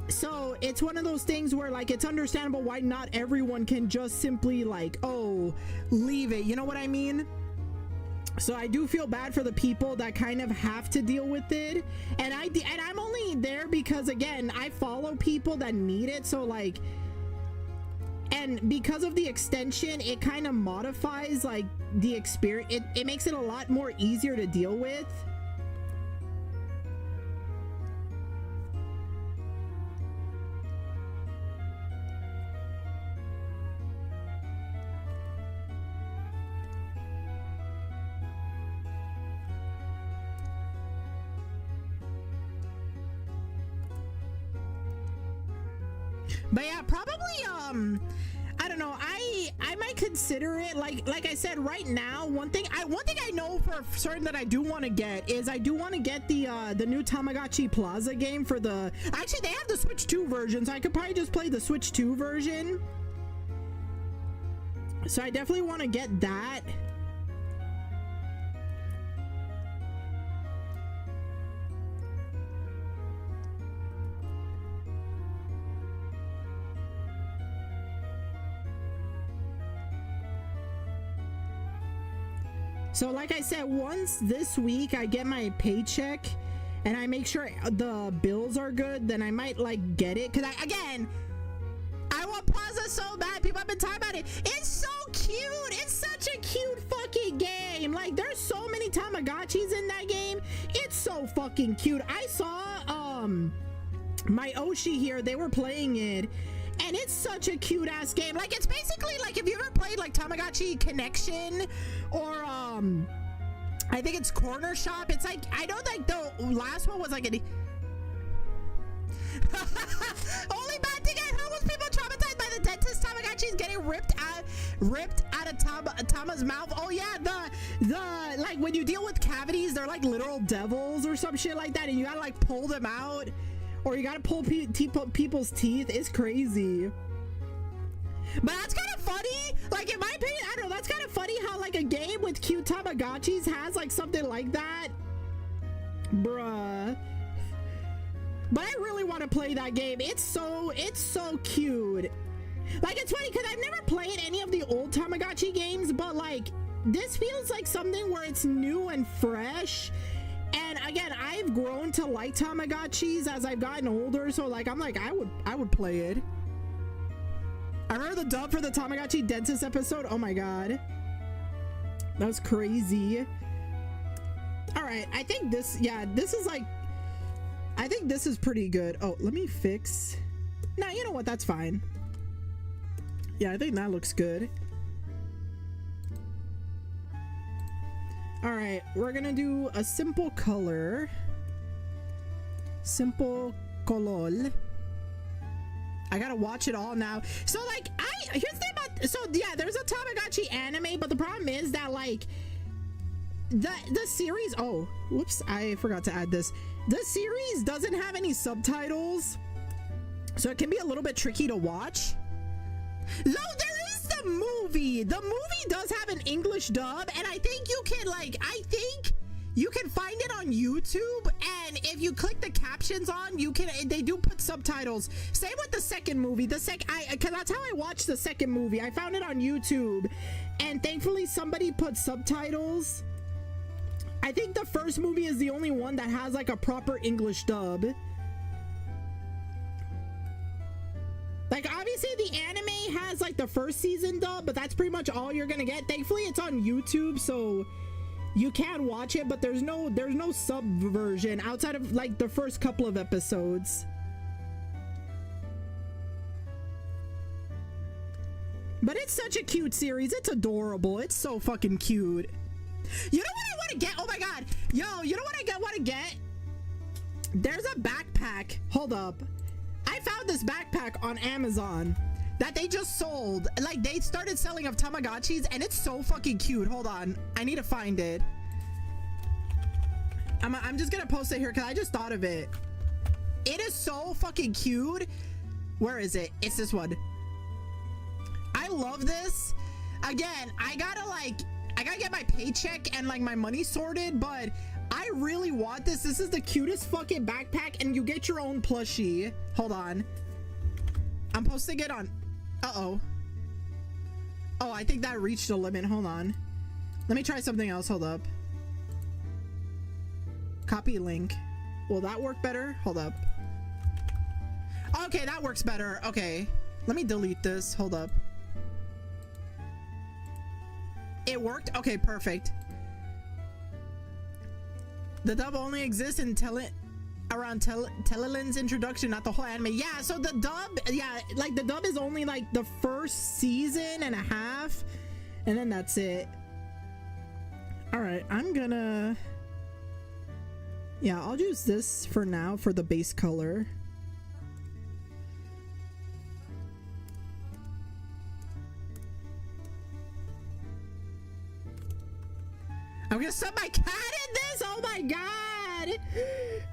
so it's one of those things where like, it's understandable why not everyone can just simply like, oh, leave it, you know what I mean? So I do feel bad for the people that kind of have to deal with it, and I'm only there because, again, I follow people that need it. So like, and because of the extension, it kind of modifies like the experience. It makes it a lot more easier to deal with. But yeah, probably I don't know, I might consider it. Like I said, right now, one thing I know for certain that I do want to get is I do want to get the new Tamagotchi Plaza game for the, actually they have the Switch 2 version, so I could probably just play the Switch 2 version. So I definitely want to get that. So like I said, once this week I get my paycheck and I make sure the bills are good, then I might like get it. Cause I want Plaza so bad. People have been talking about it. It's so cute. It's such a cute fucking game. Like there's so many Tamagotchis in that game. It's so fucking cute. I saw my Oshi here, they were playing it, and it's such a cute ass game. Like it's basically like if you ever played like Tamagotchi Connection or I think it's Corner Shop. It's like, I know like the last one was like an only bad thing I heard was people traumatized by the dentist Tamagotchis getting ripped out of Tama's mouth. Oh yeah, the like when you deal with cavities, they're like literal devils or some shit like that, and you gotta like pull them out, or you gotta pull people's teeth. It's crazy. But that's kind of funny. Like in my opinion, I don't know, that's kind of funny how like a game with cute Tamagotchis has like something like that. Bruh. But I really want to play that game. It's so cute. Like it's funny because I've never played any of the old Tamagotchi games, but like this feels like something where it's new and fresh. And again, I've grown to like Tamagotchis as I've gotten older, so like I'm like I would play it. I remember the dub for the Tamagotchi dentist episode. Oh my god, that was crazy. All right, I think this is like, I think this is pretty good. Oh, let me fix. Nah, you know what? That's fine. Yeah, I think that looks good. All right, we're gonna do a simple color. Simple color. I gotta watch it all now. So like, here's the thing about, so yeah, there's a Tamagotchi anime, but the problem is that like the series, oh, whoops, I forgot to add this. The series doesn't have any subtitles, so it can be a little bit tricky to watch. No, there is the movie. The movie does have an English dub, and I think you can like, I think you can find it on YouTube, and if you click the captions on, you can, they do put subtitles. Same with the second movie. Because that's how I watched the second movie. I found it on YouTube, and thankfully somebody put subtitles. I think the first movie is the only one that has like a proper English dub. Like obviously the anime has like the first season dub, but that's pretty much all you're gonna get. Thankfully it's on YouTube, so you can watch it, but there's no sub version outside of like the first couple of episodes. But it's such a cute series. It's adorable. It's so fucking cute. You know what I want to get? Oh my god. Yo, you know what I want to get? There's a backpack. Hold up. I found this backpack on Amazon that they just sold. Like they started selling of Tamagotchis, and it's so fucking cute. Hold on, I need to find it. I'm just gonna post it here because I just thought of it. It is so fucking cute. Where is it? It's this one. I love this. Again, I gotta get my paycheck and like my money sorted, but I really want this. This is the cutest fucking backpack, and you get your own plushie. Hold on, I'm posting it on. Uh-oh. Oh, I think that reached a limit. Hold on, let me try something else. Hold up. Copy link. Will that work better? Hold up. Okay, that works better. Okay, let me delete this. Hold up. It worked. Okay, perfect. The dub only exists in around Telelin's introduction, not the whole anime. Yeah, so the dub, yeah, like the dub is only like the first season and a half, and then that's it. All right, I'm gonna, yeah, I'll use this for now for the base color. I'm gonna set my cat in this. Oh my god.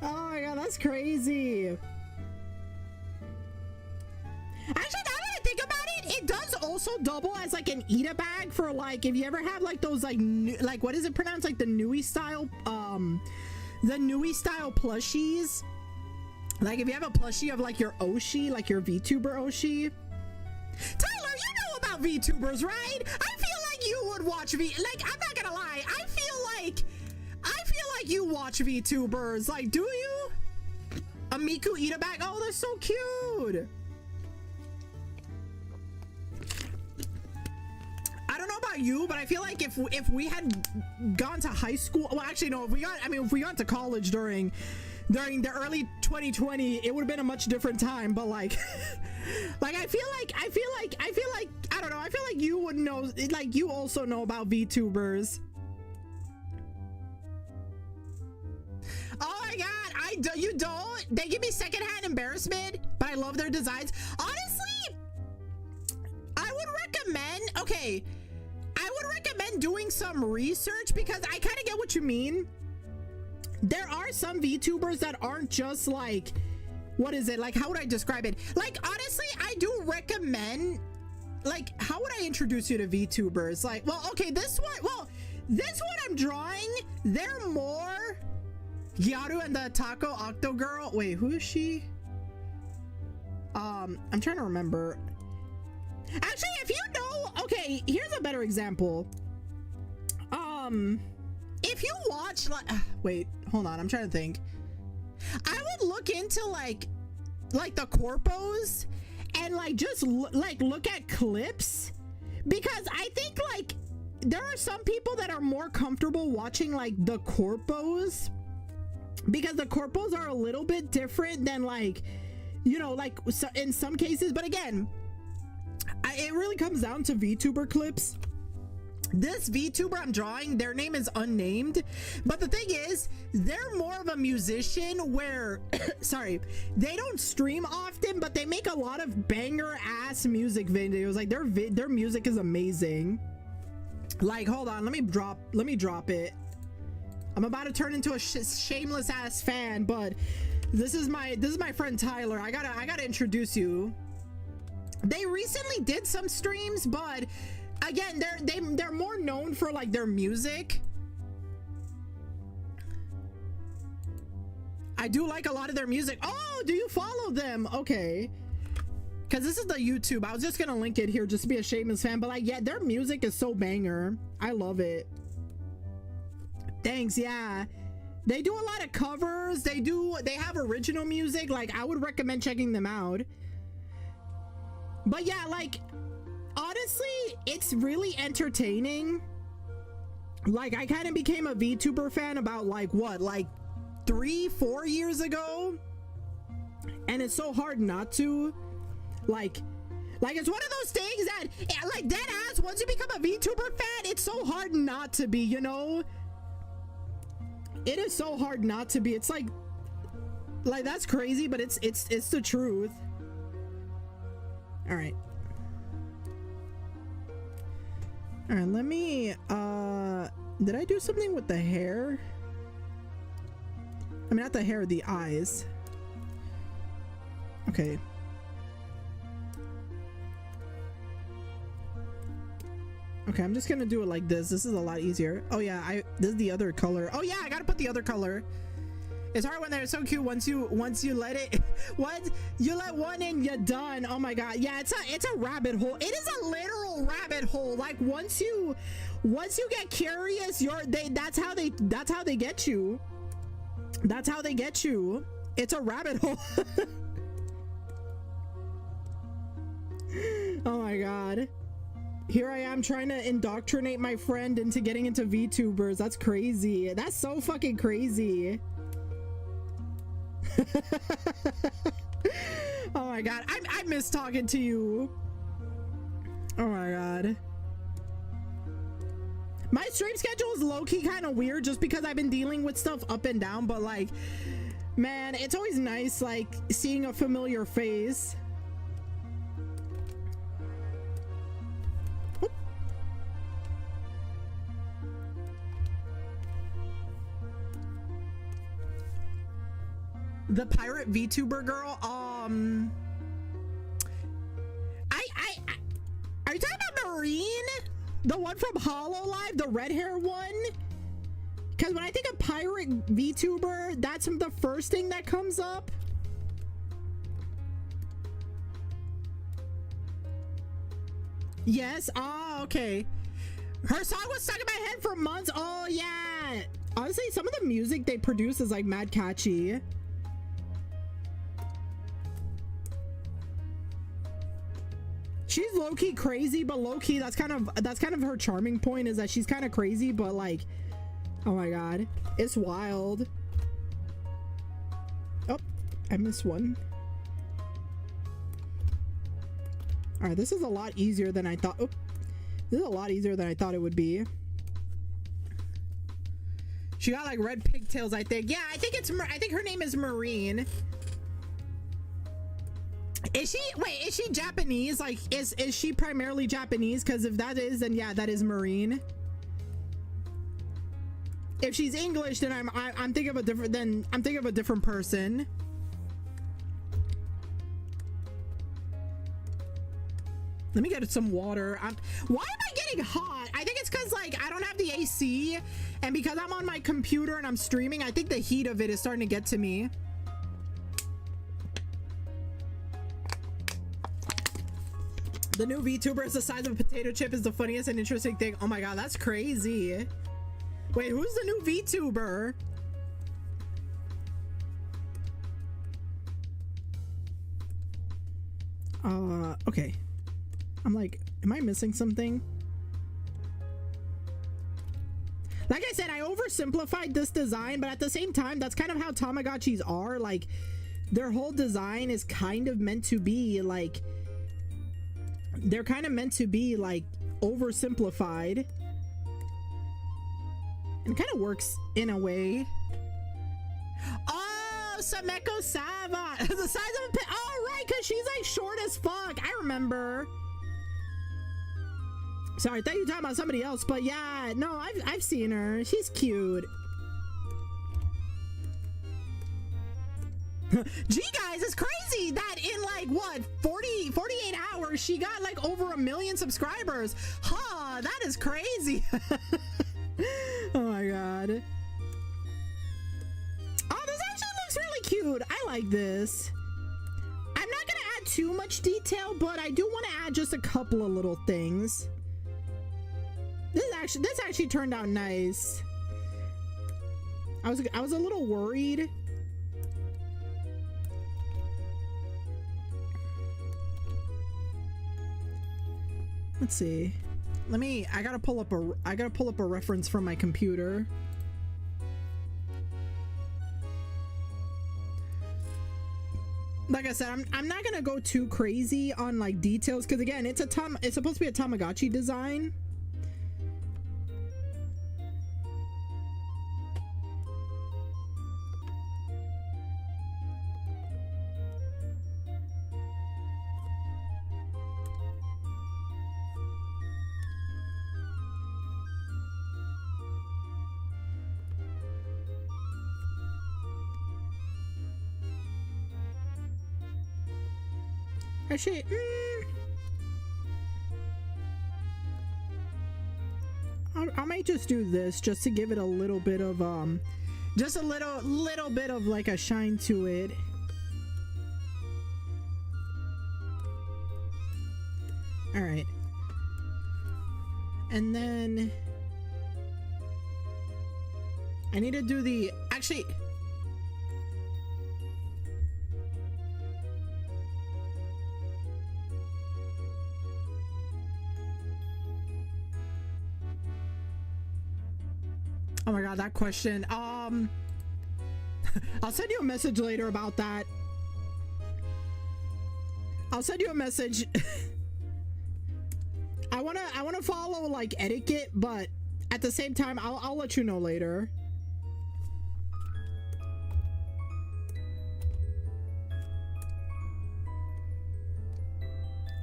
Oh my god, that's crazy. Actually, now that I think about it, it does also double as like an eat-a bag for like if you ever have like those like like what is it pronounced, like the Nui style plushies. Like if you have a plushie of like your Oshi, like your VTuber Oshi. Tyler, you know about VTubers, right? I feel like you would would watch like, I'm not gonna lie, I feel like you watch VTubers. Like, do you? A Miku eat a bag. Oh, they're so cute. I don't know about you, but I feel like if we had gone to high school, well, actually no, if we got to college during the early 2020, it would have been a much different time. But like, like I feel like I don't know. I feel like you would know. Like, you also know about VTubers. Oh my god, you don't? They give me secondhand embarrassment, but I love their designs. Honestly, I would recommend doing some research, because I kind of get what you mean. There are some VTubers that aren't just like, what is it? Like, how would I describe it? Like, honestly, I do recommend, like, how would I introduce you to VTubers? Like, well, okay, this one I'm drawing, they're more Gyaru and the Taco Octo Girl. Wait, who is she? I'm trying to remember. Actually, if you know, okay, here's a better example. If you watch, like, wait, hold on, I'm trying to think. I would look into like the corpos and like just look at clips, because I think like there are some people that are more comfortable watching like the corpos, because the corpos are a little bit different than, like, you know, like, so in some cases. But again, it really comes down to VTuber clips. This VTuber I'm drawing, their name is Unnamed, but the thing is, they're more of a musician where sorry, they don't stream often, but they make a lot of banger ass music videos. Like, their music is amazing. Like, hold on, let me drop it. I'm about to turn into a shameless ass fan, but this is my friend Tyler. I gotta introduce you. They recently did some streams, but again, they're more known for like their music. I do like a lot of their music. Oh, do you follow them? Okay, because this is the YouTube. I was just gonna link it here just to be a shameless fan, but like, yeah, their music is so banger. I love it. Thanks. Yeah, they do a lot of covers. They have original music. Like, I would recommend checking them out. But yeah, like, honestly, it's really entertaining. Like, I kind of became a VTuber fan about like, what, like 3-4 years ago, and it's so hard not to. Like it's one of those things that, like, dead ass, once you become a VTuber fan, it's so hard not to be, you know? It is so hard not to be. It's like that's crazy, but it's the truth. All right, let me did I do something with the hair? I mean, not the hair, the eyes. Okay. Okay, I'm just gonna do it like this. This is a lot easier. Oh yeah, this is the other color. Oh yeah, I gotta put the other color. It's hard when they're so cute. Once you let it, once you let one in, you're done. Oh my god, yeah, it's a rabbit hole. It is a literal rabbit hole. Like, once you get curious, that's how they get you. That's how they get you. It's a rabbit hole. Oh my god. Here I am trying to indoctrinate my friend into getting into VTubers. That's crazy. That's so fucking crazy. Oh my god, I miss talking to you. Oh my god. My stream schedule is low-key kind of weird just because I've been dealing with stuff up and down, but like, man, it's always nice like seeing a familiar face. The pirate VTuber girl, are you talking about Marine? The one from HoloLive, the red hair one? Because when I think of pirate VTuber, that's the first thing that comes up. Yes. Ah, okay. Her song was stuck in my head for months. Oh yeah. Honestly, some of the music they produce is like mad catchy. She's low-key crazy, but low-key that's kind of her charming point, is that she's kind of crazy, but like, oh my god, it's wild. Oh, I missed one. All right, this is a lot easier than I thought. Oh, this is a lot easier than I thought it would be. She got like red pigtails, I think. Yeah, I think her name is Marine. Is she, wait, is she Japanese? Like, is she primarily Japanese? Because if that is, then yeah, that is Marine. If she's English, then I'm thinking of a different person. Let me get some water. Why am I getting hot? I think it's because like I don't have the AC, and because I'm on my computer and I'm streaming, I think the heat of it is starting to get to me. The new VTuber is the size of a potato chip is the funniest and interesting thing. Oh my god, that's crazy. Wait, who's the new VTuber? Okay. I'm like, am I missing something? Like I said, I oversimplified this design, but at the same time, that's kind of how Tamagotchis are. Like, their whole design is kind of meant to be like, they're kind of meant to be like oversimplified. And it kind of works in a way. Oh, Sameko Sava. The size of a pit. Oh, right, because she's like short as fuck. I remember. Sorry, I thought you were talking about somebody else, but yeah, no, I've seen her. She's cute. Gee, guys, it's crazy that in like what 48 hours she got like over 1 million subscribers. Huh, that is crazy. Oh my god. Oh, this actually looks really cute. I like this. I'm not gonna add too much detail, but I do want to add just a couple of little things. This actually turned out nice. I was a little worried. Let's see. I gotta pull up a reference from my computer. Like I said, I'm not gonna go too crazy on like details, because again, it's supposed to be a Tamagotchi design. Actually, I might just do this just to give it a little bit of just a little bit of like a shine to it. All right, and then I need to do the actually. Oh my god, that question. I'll send you a message later about that. I'll send you a message. I wanna follow like etiquette, but at the same time, I'll let you know later.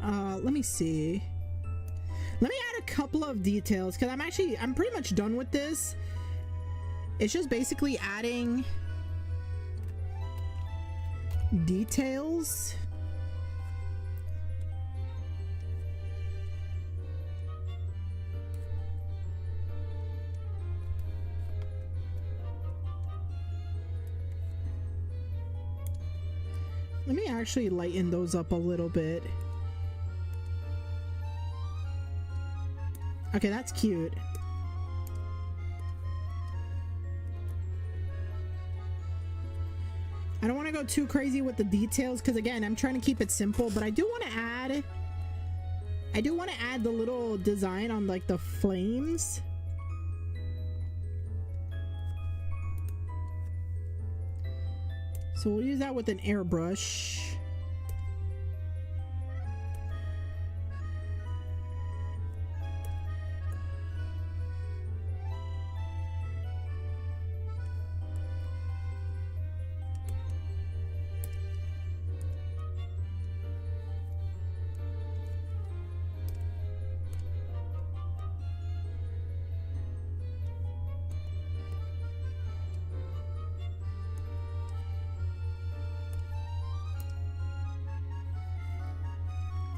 Let me see. Let me add a couple of details, because I'm pretty much done with this. It's just basically adding details. Let me actually lighten those up a little bit. Okay, that's cute. I don't want to go too crazy with the details because again, I'm trying to keep it simple, but I do want to add the little design on like the flames. So we'll use that with an airbrush.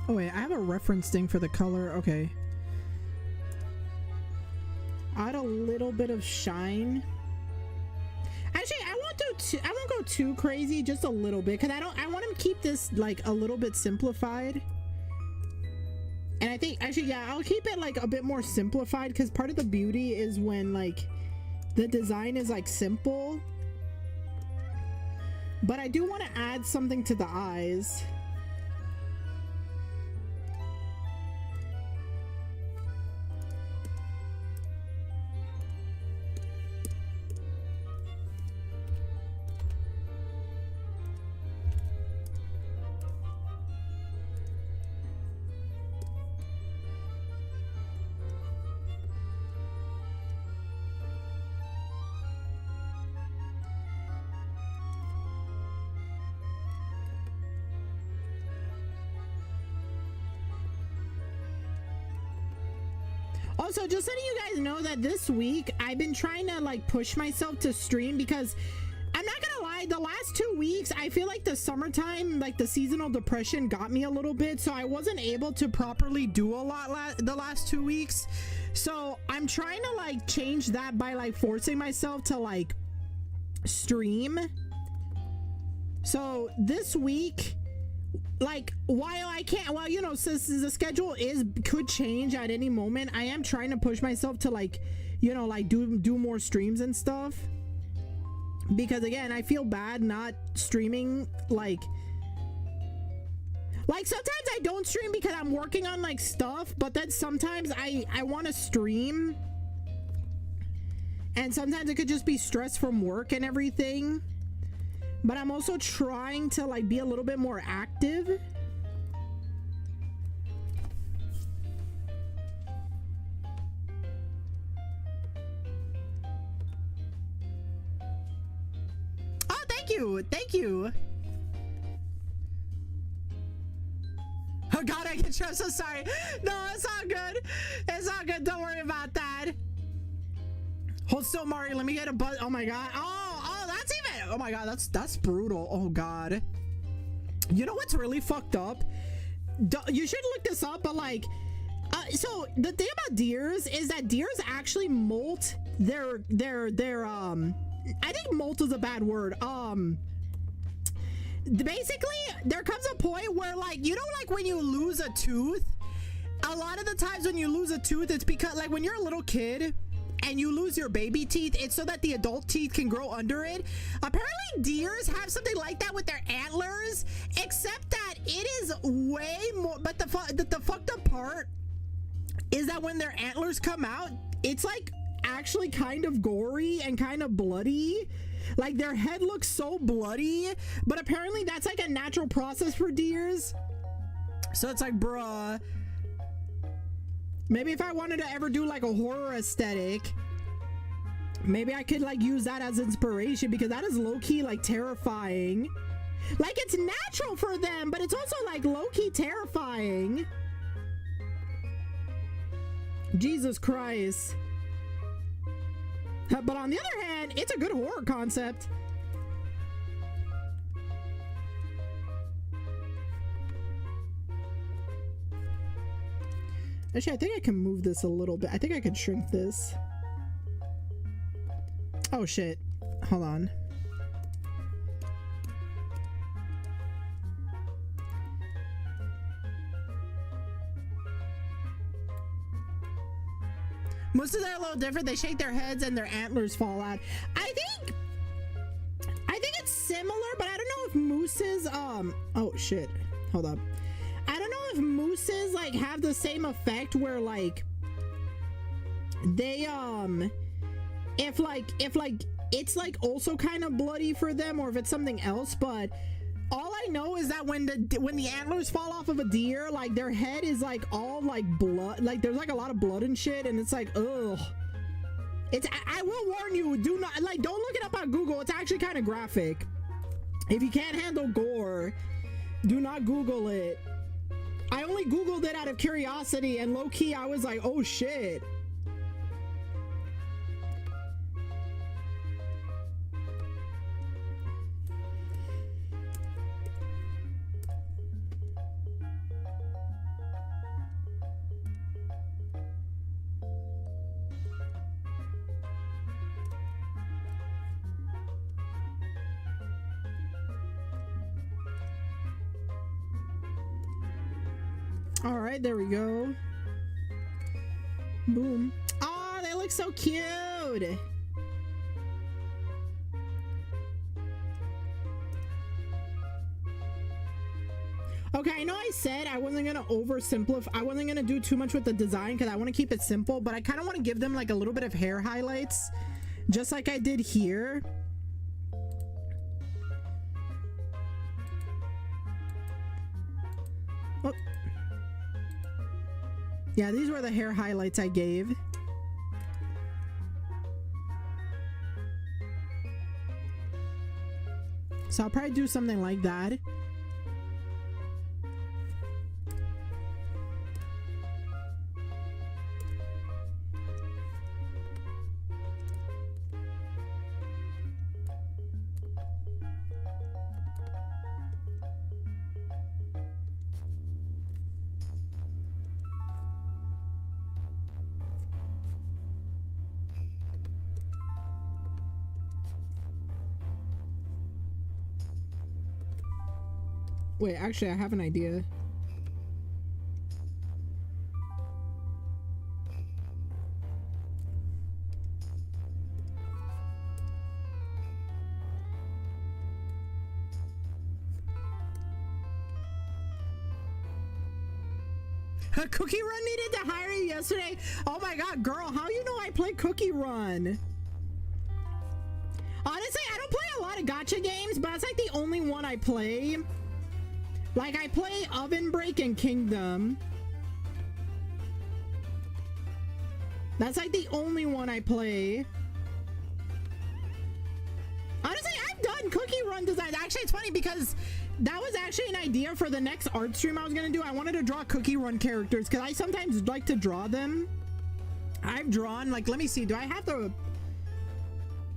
Oh wait, I have a reference thing for the color. Okay. Add a little bit of shine. Actually, I won't go too crazy, just a little bit, because I want to keep this like a little bit simplified. And I think actually, yeah, I'll keep it like a bit more simplified because part of the beauty is when like the design is like simple. But I do want to add something to the eyes. Also, just letting you guys know that this week I've been trying to like push myself to stream because I'm not gonna lie, the last 2 weeks I feel like the summertime, like the seasonal depression got me a little bit, so I wasn't able to properly do a lot the last 2 weeks. So I'm trying to like change that by like forcing myself to like stream. So this week, like, while I can't, well, you know, since the schedule could change at any moment, I am trying to push myself to like, you know, like do more streams and stuff, because again, I feel bad not streaming. Like sometimes I don't stream because I'm working on like stuff, but then sometimes I want to stream, and sometimes it could just be stress from work and everything. But I'm also trying to like be a little bit more active. Oh, thank you. Thank you. Oh God, I get you. I'm so sorry. No, it's all good. It's all good. Don't worry about that. Hold still, Mario. Let me get a buzz. Oh my God. Oh, that's even. Oh my God, that's brutal. Oh God. You know what's really fucked up? You should look this up, but like, so the thing about deers is that deers actually molt their I think molt is a bad word. Basically, there comes a point where, like, you know, like when you lose a tooth, a lot of the times when you lose a tooth, it's because, like, when you're a little kid and you lose your baby teeth, it's so that the adult teeth can grow under it. Apparently deers have something like that with their antlers, except that it is way more, but the fucked up part is that when their antlers come out, it's like actually kind of gory and kind of bloody. Like their head looks so bloody, but apparently that's like a natural process for deers. So it's like, bruh, maybe if I wanted to ever do like a horror aesthetic, maybe I could like use that as inspiration, because that is low-key like terrifying. Like it's natural for them, but it's also like low-key terrifying. Jesus Christ. But on the other hand, it's a good horror concept. Actually, I think I can move this a little bit. I think I can shrink this. Oh shit. Hold on. Mooses are a little different. They shake their heads and their antlers fall out. I think it's similar, but I don't know if mooses oh shit, hold up. I don't know if mooses like have the same effect where like they if it's like also kind of bloody for them, or if it's something else. But all I know is that when the antlers fall off of a deer, like their head is like all like blood, like there's like a lot of blood and shit, and it's like, ugh. It's, I will warn you, do not, like, don't look it up on Google. It's actually kind of graphic. If you can't handle gore, do not Google it. I only Googled it out of curiosity, and low-key I was like, oh shit. All right, there we go. Boom. Oh, they look so cute. Okay, I know I said I wasn't gonna oversimplify. I wasn't gonna do too much with the design because I want to keep it simple, but I kind of want to give them like a little bit of hair highlights, just like I did here. Oh. Yeah, these were the hair highlights I gave. So I'll probably do something like that. Wait, actually, I have an idea. Cookie Run needed to hire you yesterday. Oh my god, girl, how you know I play Cookie Run? Honestly, I don't play a lot of gacha games, but that's like the only one I play. Like, I play Oven Break and Kingdom. That's like the only one I play. Honestly, I've done Cookie Run designs. Actually, it's funny because that was actually an idea for the next art stream I was gonna do. I wanted to draw Cookie Run characters because I sometimes like to draw them. I've drawn, like, let me see. Do I have the...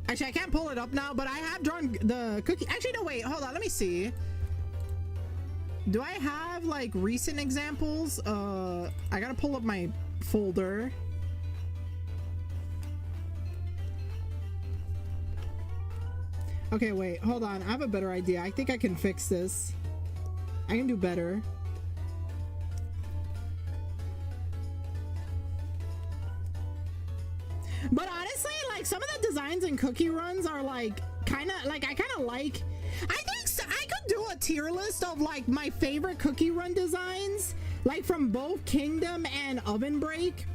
Actually, I can't pull it up now, but I have drawn the cookie... Actually, no, wait. Hold on. Let me see. Do I have like recent examples? I gotta pull up my folder. Okay, wait, hold on. I have a better idea. I think I can fix this. I can do better. But honestly, like some of the designs in Cookie Runs are like kind of like I think so, I could do a tier list of like my favorite Cookie Run designs, like from both Kingdom and Oven Break,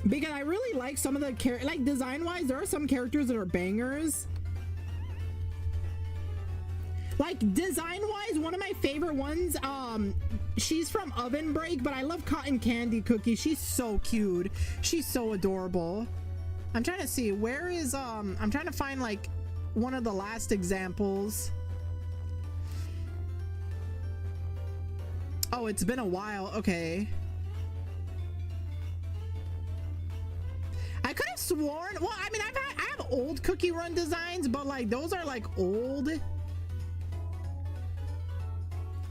because I really like some of the like design wise there are some characters that are bangers. Like design wise, one of my favorite ones, she's from Oven Break, but I love Cotton Candy Cookie. She's so cute. She's so adorable. I'm trying to see where is I'm trying to find like one of the last examples. Oh, it's been a while. Okay. I could have sworn, well, I mean, I have old Cookie Run designs, but like those are like old.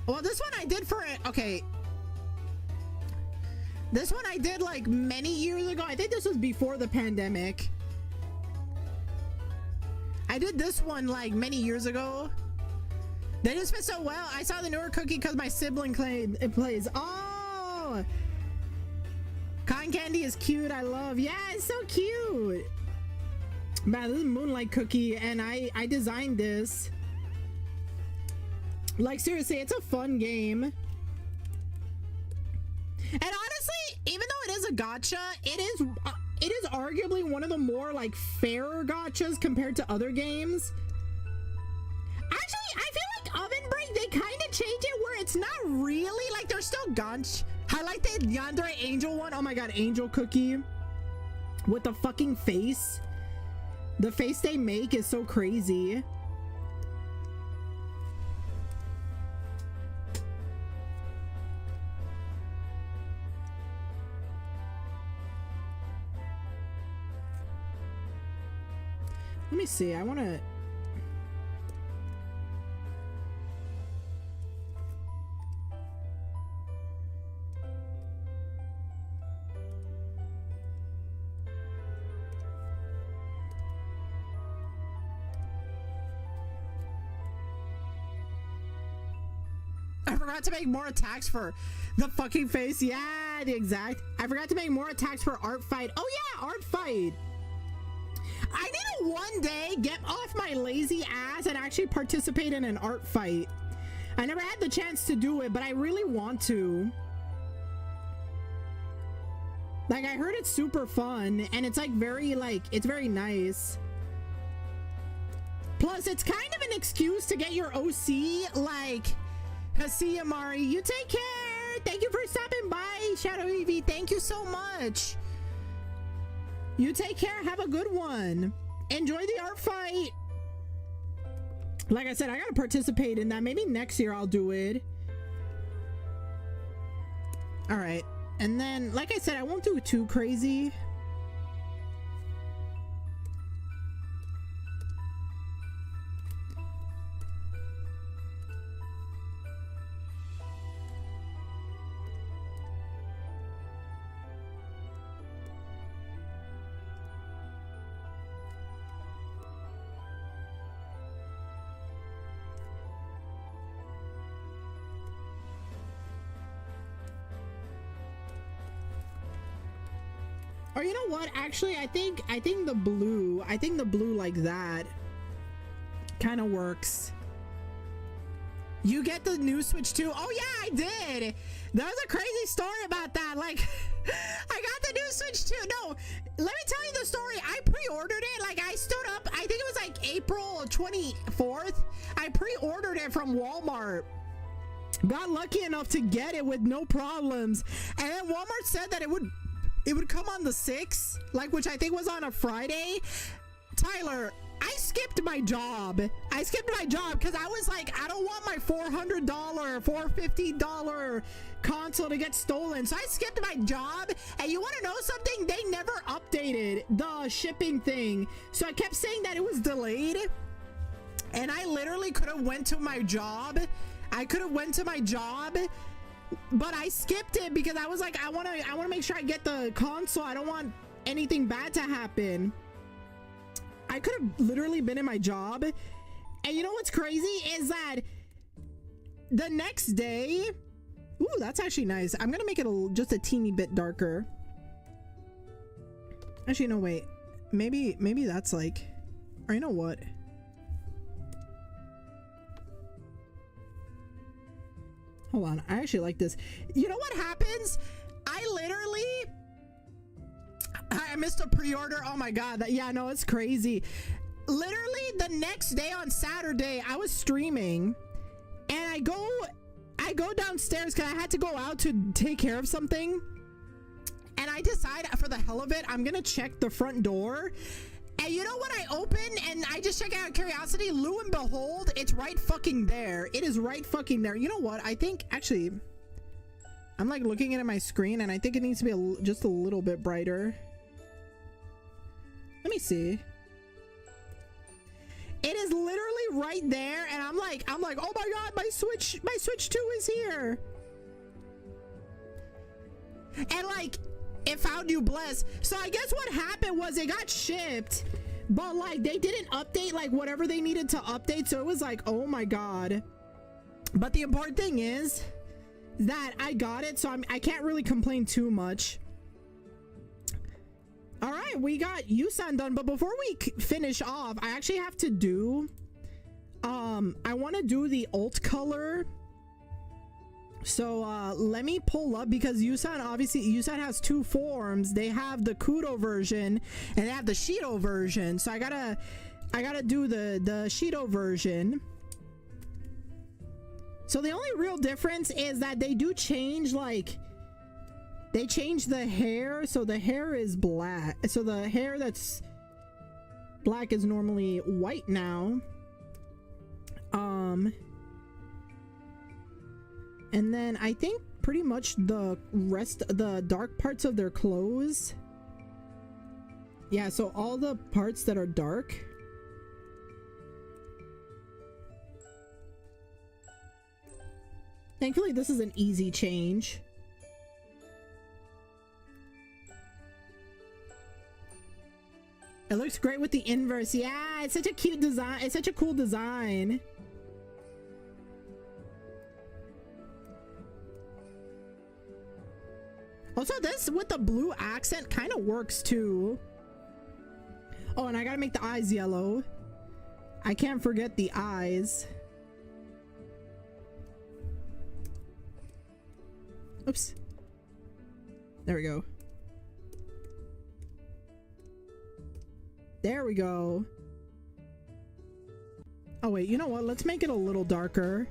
Well, this one I did for it. Okay. This one I did like many years ago. I think this was before the pandemic. I did this one like many years ago. They just fit so well. I saw the newer cookie because my sibling plays. Oh! Cotton candy is cute. I love. Yeah, it's so cute. Man, this is Moonlight Cookie, and I designed this. Like, seriously, it's a fun game. And honestly, even though it is a gacha, it is arguably one of the more like fairer gachas compared to other games. Actually, I feel like Oven Break, they kind of change it where it's not really like they're still ganch. I like the Yandere Angel one. Oh my god, Angel Cookie with the fucking face. The face they make is so crazy. Let me see. I want to. I forgot to make more attacks for the fucking face. Yeah, the exact. I forgot to make more attacks for art fight. Oh yeah, art fight. I need to one day get off my lazy ass and actually participate in an art fight. I never had the chance to do it, but I really want to. Like, I heard it's super fun and it's like very it's very nice. Plus, it's kind of an excuse to get your OC, like, Hasiya Mari, you take care. Thank you for stopping by, Shadow Evie. Thank you so much. You take care. Have a good one. Enjoy the art fight. Like I said, I gotta participate in that. Maybe next year I'll do it. All right. And then, like I said, I won't do it too crazy. Or you know what? Actually, I think the blue like that kind of works. You get the new Switch too? Oh yeah, I did. There was a crazy story about that. Like, I got the new Switch too. No, let me tell you the story. I pre-ordered it. Like, I stood up. I think it was like April 24th. I pre-ordered it from Walmart. Got lucky enough to get it with no problems. And then Walmart said that it would come on the 6th, like, which I think was on a Friday. Tyler, I skipped my job. I skipped my job because I was like, I don't want my $400, $450 console to get stolen. So I skipped my job. And you want to know something? They never updated the shipping thing. So I kept saying that it was delayed. And I literally could have went to my job. But I skipped it because I was like, I want to make sure I get the console. I don't want anything bad to happen. I could have literally been in my job. And you know what's crazy is that the next day, ooh, that's actually nice. I'm gonna make it just a teeny bit darker. Actually, no, wait. Maybe that's like, or you know what? Hold on, I actually like this. You know what happens? I missed a pre-order. Oh my god, yeah, no, it's crazy. Literally the next day on Saturday, I was streaming and I go downstairs because I had to go out to take care of something. And I decide, for the hell of it, I'm gonna check the front door. And you know, when I open and I just check out of curiosity, lo and behold, it's right fucking there. It is right fucking there. You know what? I think, actually, I'm like looking at my screen and I think it needs to be just a little bit brighter. Let me see. It is literally right there. And I'm like, oh my god, my Switch 2 is here. And like, it found you blessed. So I guess what happened was it got shipped, but like they didn't update like whatever they needed to update. So it was like, oh my god. But the important thing is that I got it, so I can't really complain too much. All right, we got Yusan done, but before we finish off, I actually have to do I want to do the alt color. So let me pull up, because Yusan, obviously Yusan has two forms. They have the Kudo version and they have the Shido version. So I gotta do the Shido version. So the only real difference is that they do change, like they change the hair. So the hair is black. So the hair that's black is normally white now. And then I think pretty much the rest, the dark parts of their clothes. Yeah, so all the parts that are dark. Thankfully, this is an easy change. It looks great with the inverse. Yeah, it's such a cute design. It's such a cool design. Also, this with the blue accent kind of works too. Oh, and I gotta make the eyes yellow. I can't forget the eyes. Oops. There we go. There we go. Oh wait, you know what? Let's make it a little darker.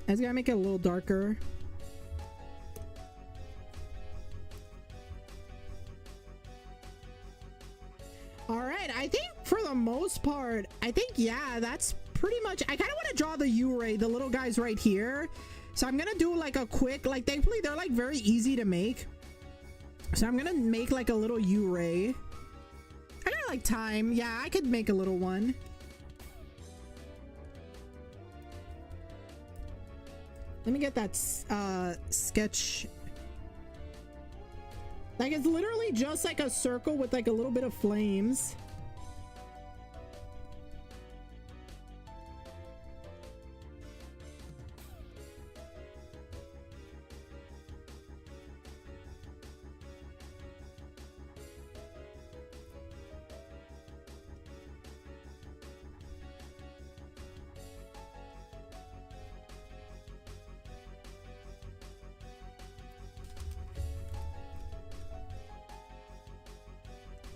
I just gotta make it a little darker. All right, I think for the most part, I think, yeah, that's pretty much. I kind of want to draw the U-ray, the little guys right here. So I'm gonna do like a quick, like, thankfully they're like very easy to make. So I'm gonna make like a little U-ray. I got like time. Yeah, I could make a little one. Let me get that sketch. Like, it's literally just like a circle with like a little bit of flames.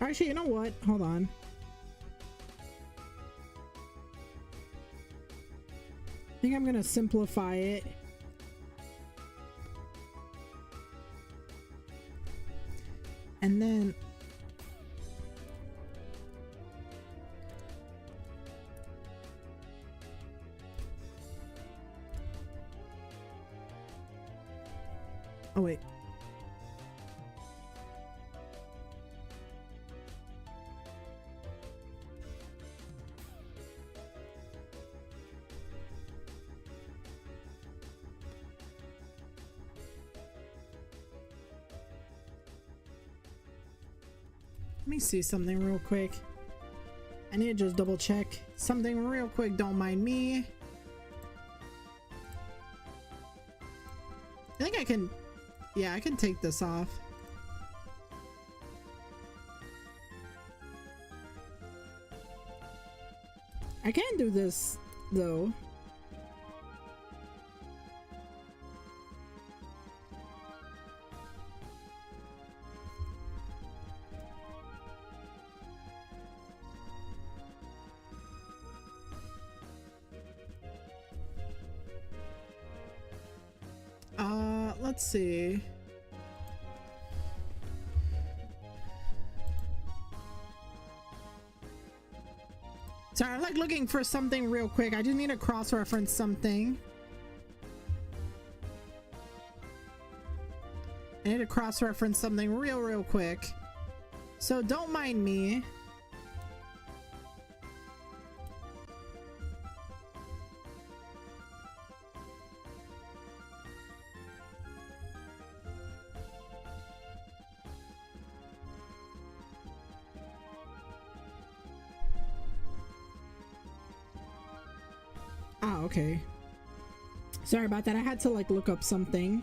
Actually, you know what? Hold on. I think I'm gonna simplify it. And then oh wait. Let me see something real quick. I need to just double check something real quick. Don't mind me. I think I can, yeah, I can take this off. I can do this though. Let's see. Sorry, I'm like looking for something real quick. I just need to cross-reference something. I need to cross-reference something real quick. So don't mind me. Ah, okay. Sorry about that. I had to like look up something.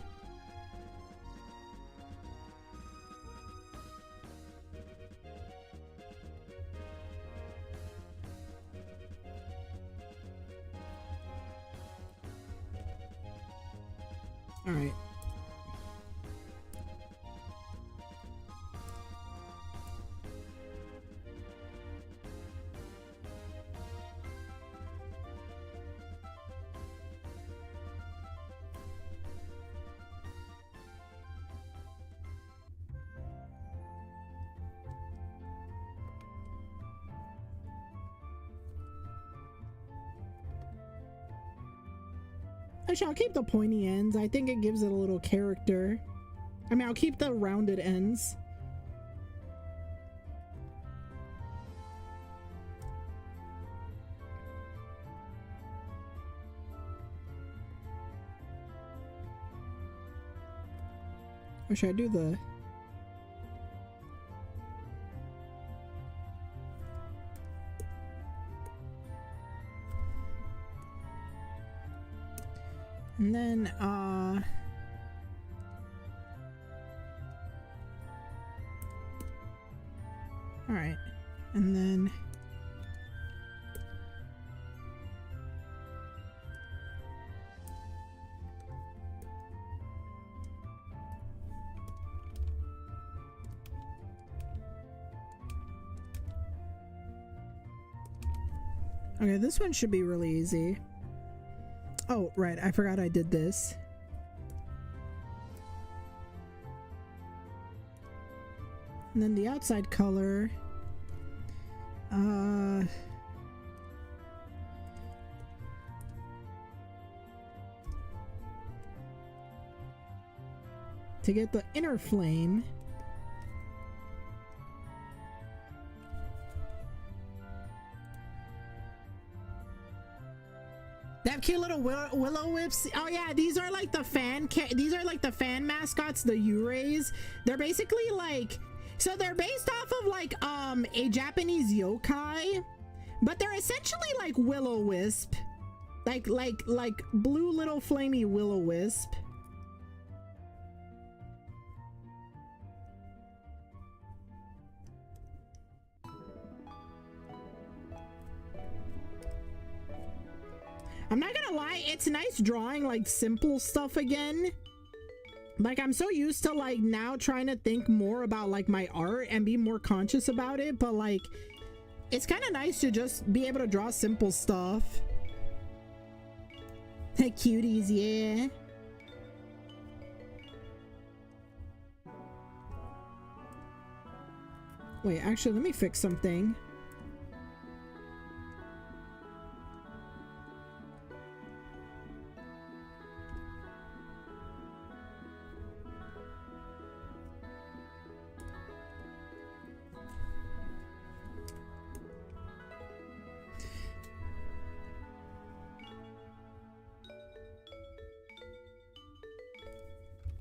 All right. Actually, I'll keep the pointy ends. I think it gives it a little character. I mean, I'll keep the rounded ends. Or should I do the... And then, all right. And then, okay, this one should be really easy. Oh, right, I forgot I did this. And then the outside color. To get the inner flame. They have cute little willow whips. Oh yeah, these are like the these are like the fan mascots, the Urays. They're basically like, so they're based off of like a Japanese yokai, but they're essentially like will-o-wisp, like blue little flamey will-o-wisp. I'm not gonna lie, it's nice drawing like simple stuff again. Like, I'm so used to like now trying to think more about like my art and be more conscious about it, but like it's kind of nice to just be able to draw simple stuff. Cuties, yeah. Wait, actually, let me fix something.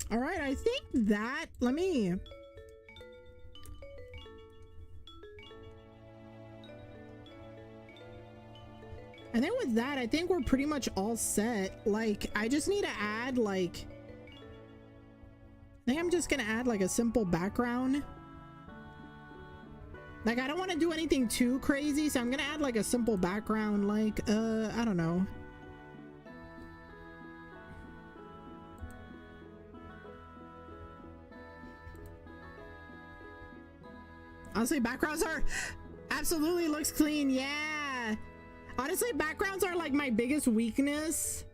All right, I think that, let me... I think with that, I think we're pretty much all set. Like, I just need to add, like... I think I'm just gonna add, like, a simple background. Like, I don't want to do anything too crazy, so I'm gonna add, like, a simple background, like, I don't know. Honestly, backgrounds are absolutely looks clean. Yeah. Honestly, backgrounds are like my biggest weakness.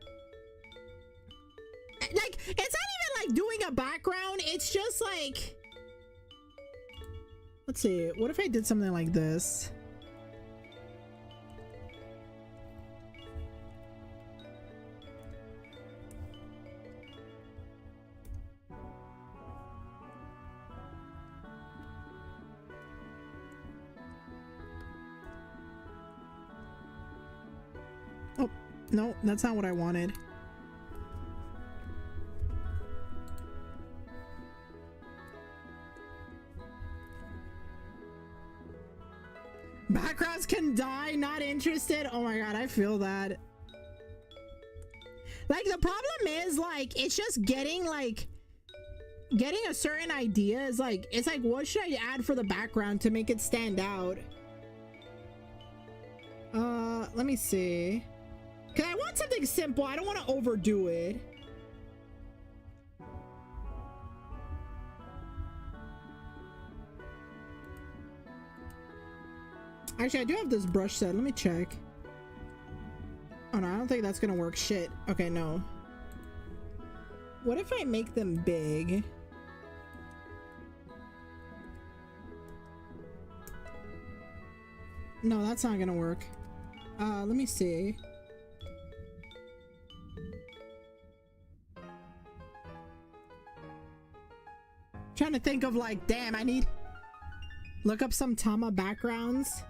Like, it's not even like doing a background. It's just like, let's see. What if I did something like this? Oh, no, that's not what I wanted. Backgrounds can die, not interested. Oh my god, I feel that. Like, the problem is, like, it's just getting, like, getting a certain idea is, like, it's like, what should I add for the background to make it stand out? Let me see. Because I want something simple. I don't want to overdo it. Actually, I do have this brush set. Let me check. Oh, no, I don't think that's gonna work. Shit. Okay, no. What if I make them big? No, that's not gonna work. Let me see. Trying to think of, like, damn, I need... Look up some Tama backgrounds.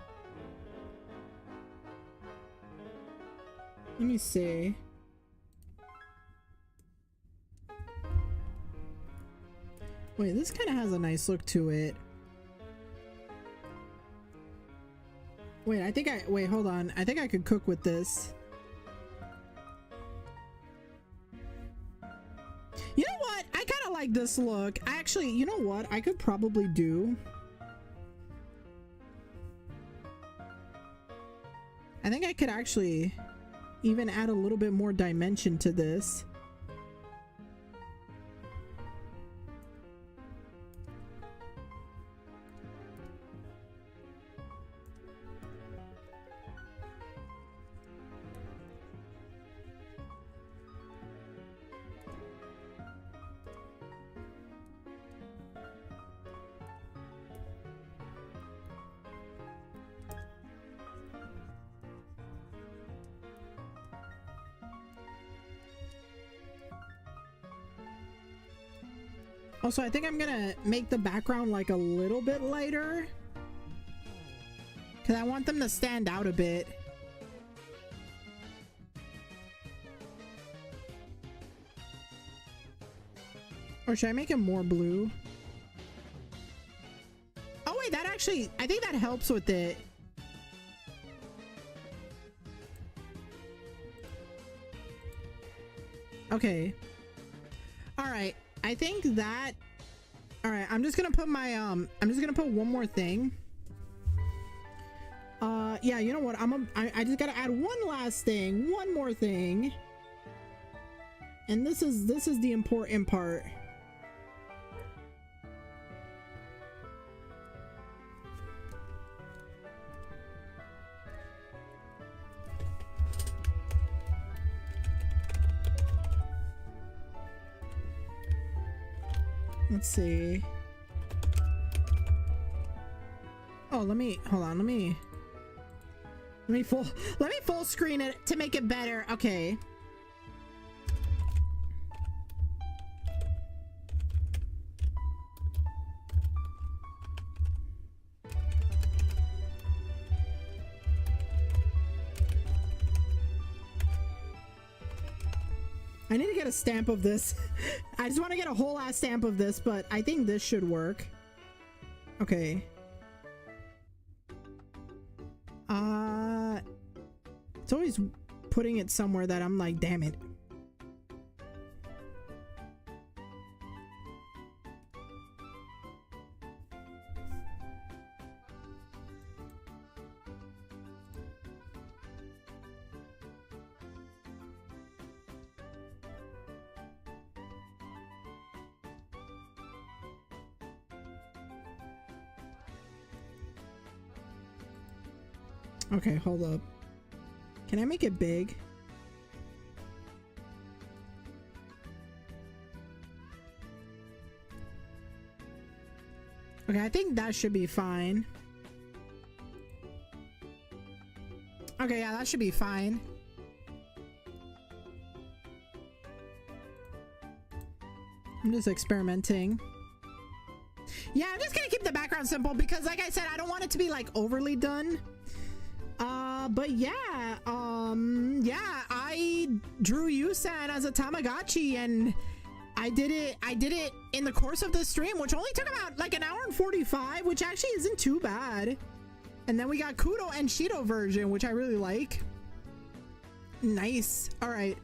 Let me see. Wait, this kind of has a nice look to it. Wait, hold on. I think I could cook with this. You know what? I kind of like this look. Actually, you know what? I could probably do... I think I could actually even add a little bit more dimension to this. Also, I think I'm gonna make the background like a little bit lighter, because I want them to stand out a bit. Or should I make it more blue? Oh wait, that actually, I think that helps with it. Okay. All right. I think that... All right, I'm just gonna put my I'm just gonna put one more thing. Yeah, you know what? I just gotta add one last thing, one more thing. And this is the important part. Let's see. Oh, hold on, let me full screen it to make it better. Okay. I need to get a stamp of this. I just want to get a whole ass stamp of this, but I think this should work. Okay. It's always putting it somewhere that I'm like, damn it. Okay, hold up. Can I make it big? Okay, I think that should be fine. Okay, yeah, that should be fine. I'm just experimenting. Yeah, I'm just gonna keep the background simple because, like I said, I don't want it to be like overly done. But yeah, yeah, I drew Yusan as a Tamagotchi, and I did it in the course of the stream, which only took about like an hour and 45, which actually isn't too bad. And then we got Kudo and Shido version, which I really like. Nice. All right.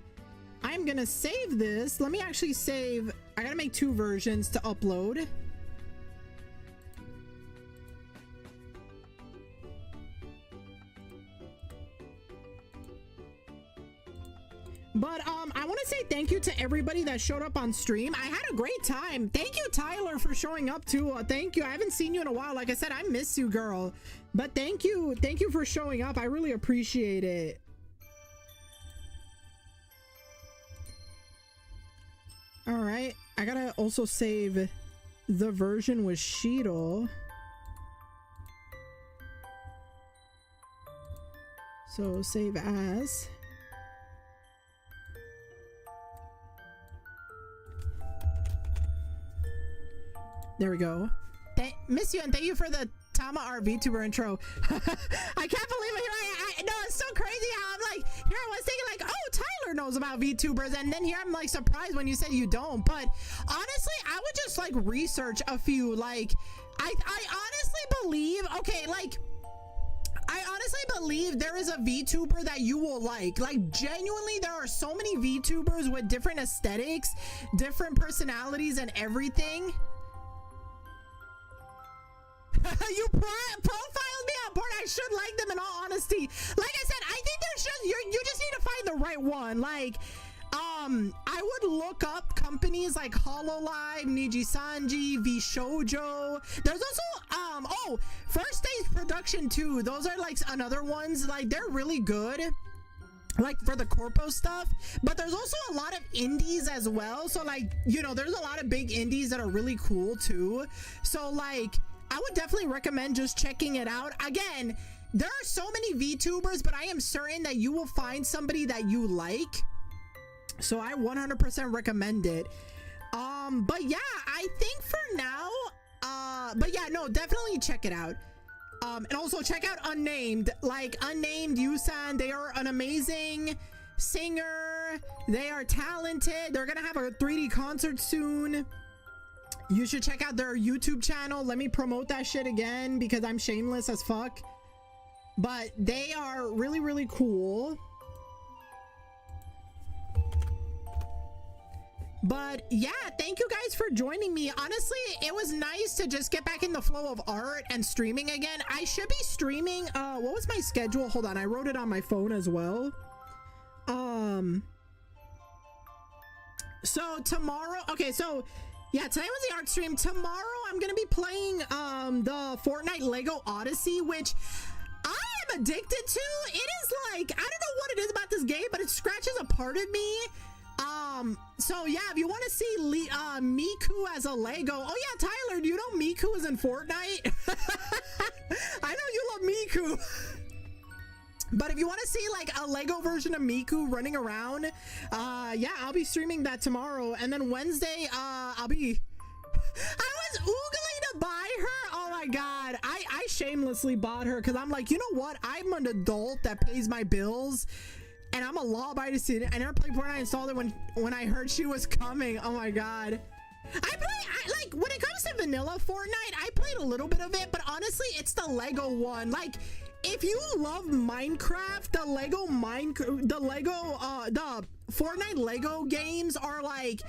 I'm gonna save this. Let me actually save. I gotta make 2 versions to upload. But I want to say thank you to everybody that showed up on stream. I had a great time. Thank you, Tyler, for showing up too. Thank you. I haven't seen you in a while. Like I said, I miss you, girl. But thank you for showing up. I really appreciate it. All right, I gotta also save the version with Sheetal. So save as. There we go. Miss you and thank you for the Tama our VTuber intro. I can't believe it. No, it's so crazy how I'm like, here I was thinking like, oh, Tyler knows about VTubers, and then here I'm like surprised when you said you don't. But honestly, I would just like research a few. Like, I honestly believe, okay, like, I honestly believe there is a VTuber that you will like. Like, genuinely, there are so many VTubers with different aesthetics, different personalities, and everything. You profiled me on board. I should like them in all honesty. Like I said, I think there's just you just need to find the right one. Like, I would look up companies like Hololive, Nijisanji, VShojo. There's also oh, First Stage Production too. Those are like another ones. Like, they're really good, like for the corpo stuff. But there's also a lot of indies as well. So like, you know, there's a lot of big indies that are really cool too. So like, I would definitely recommend just checking it out. Again, there are so many VTubers, but I am certain that you will find somebody that you like. So I 100% recommend it. But yeah, I think for now, but yeah, no, definitely check it out. And also check out Unnämed. Like, Unnämed, Yusan, they are an amazing singer. They are talented. They're gonna have a 3D concert soon. You should check out their YouTube channel. Let me promote that shit again because I'm shameless as fuck. But they are really, really cool. But yeah, thank you guys for joining me. Honestly, it was nice to just get back in the flow of art and streaming again. I should be streaming. What was my schedule? Hold on, I wrote it on my phone as well. So tomorrow, okay, so yeah, today was the art stream. Tomorrow I'm gonna be playing the Fortnite Lego Odyssey, which I am addicted to. It is like, I don't know what it is about this game, but it scratches a part of me. So yeah, if you want to see Miku as a Lego, oh yeah, Tyler, do you know Miku is in Fortnite? I know you love Miku. But if you want to see like a Lego version of Miku running around, yeah, I'll be streaming that tomorrow. And then Wednesday, I was oogling to buy her. Oh my god, I shamelessly bought her because I'm like, you know what, I'm an adult that pays my bills and I'm a law-abiding student. I never played Fortnite. I installed it when I heard she was coming. Oh my god. Like, when it comes to vanilla Fortnite, I played a little bit of it, but honestly, it's the Lego one. Like, if you love Minecraft, the Fortnite Lego games are like,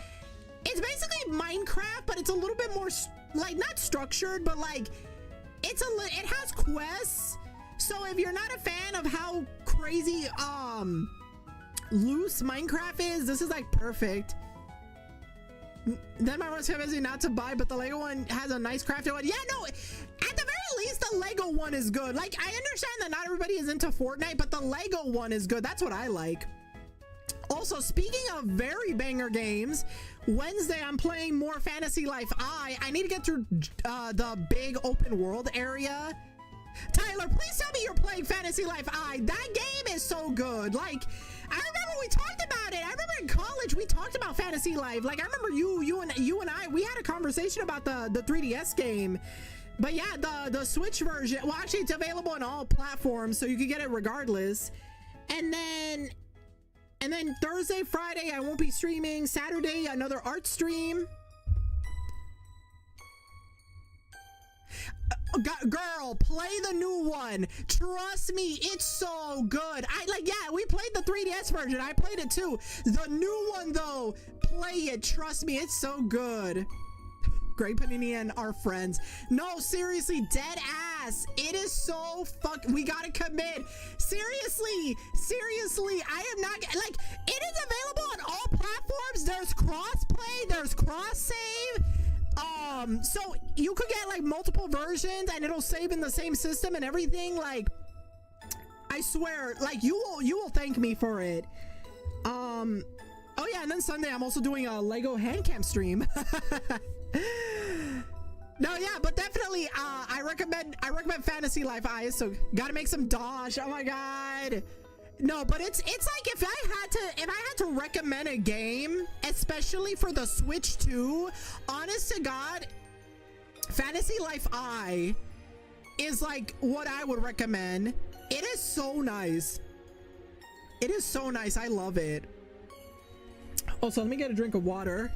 it's basically Minecraft, but it's a little bit more like, not structured, but like, it has quests. So if you're not a fan of how crazy loose Minecraft is, this is like perfect. Then my was busy not to buy, but the Lego one has a nice crafted one. Yeah, no, at the very least, the Lego one is good. Like, I understand that not everybody is into Fortnite, but the Lego one is good. That's what I like. Also, speaking of very banger games, Wednesday I'm playing more Fantasy Life I need to get through the big open world area. Tyler, please tell me you're playing Fantasy Life That game is so good. Like, I remember we talked about it. I remember in college we talked about Fantasy Life. Like, I remember you and I, we had a conversation about the 3DS game. But yeah, the Switch version, well, actually it's available on all platforms, so you can get it regardless. And then Thursday, Friday, I won't be streaming. Saturday, another art stream. Girl, play the new one. Trust me, it's so good. Yeah, we played the 3DS version. I played it too. The new one though, play it. Trust me, it's so good. Greg Panini and our friends. No, seriously, dead ass. It is so we gotta commit. Seriously, I am not like, it is available on all platforms. There's cross-play, there's cross-save. So you could get like multiple versions and it'll save in the same system and everything. Like, I swear, like you will thank me for it. Oh yeah, and then Sunday I'm also doing a Lego hand cam stream. No, yeah, but definitely I recommend Fantasy Life Eyes. So gotta make some dosh. Oh my god. No, but it's like if I had to recommend a game, especially for the Switch 2, honest to God, Fantasy Life I is like what I would recommend. It is so nice. It is so nice. I love it. Also, let me get a drink of water.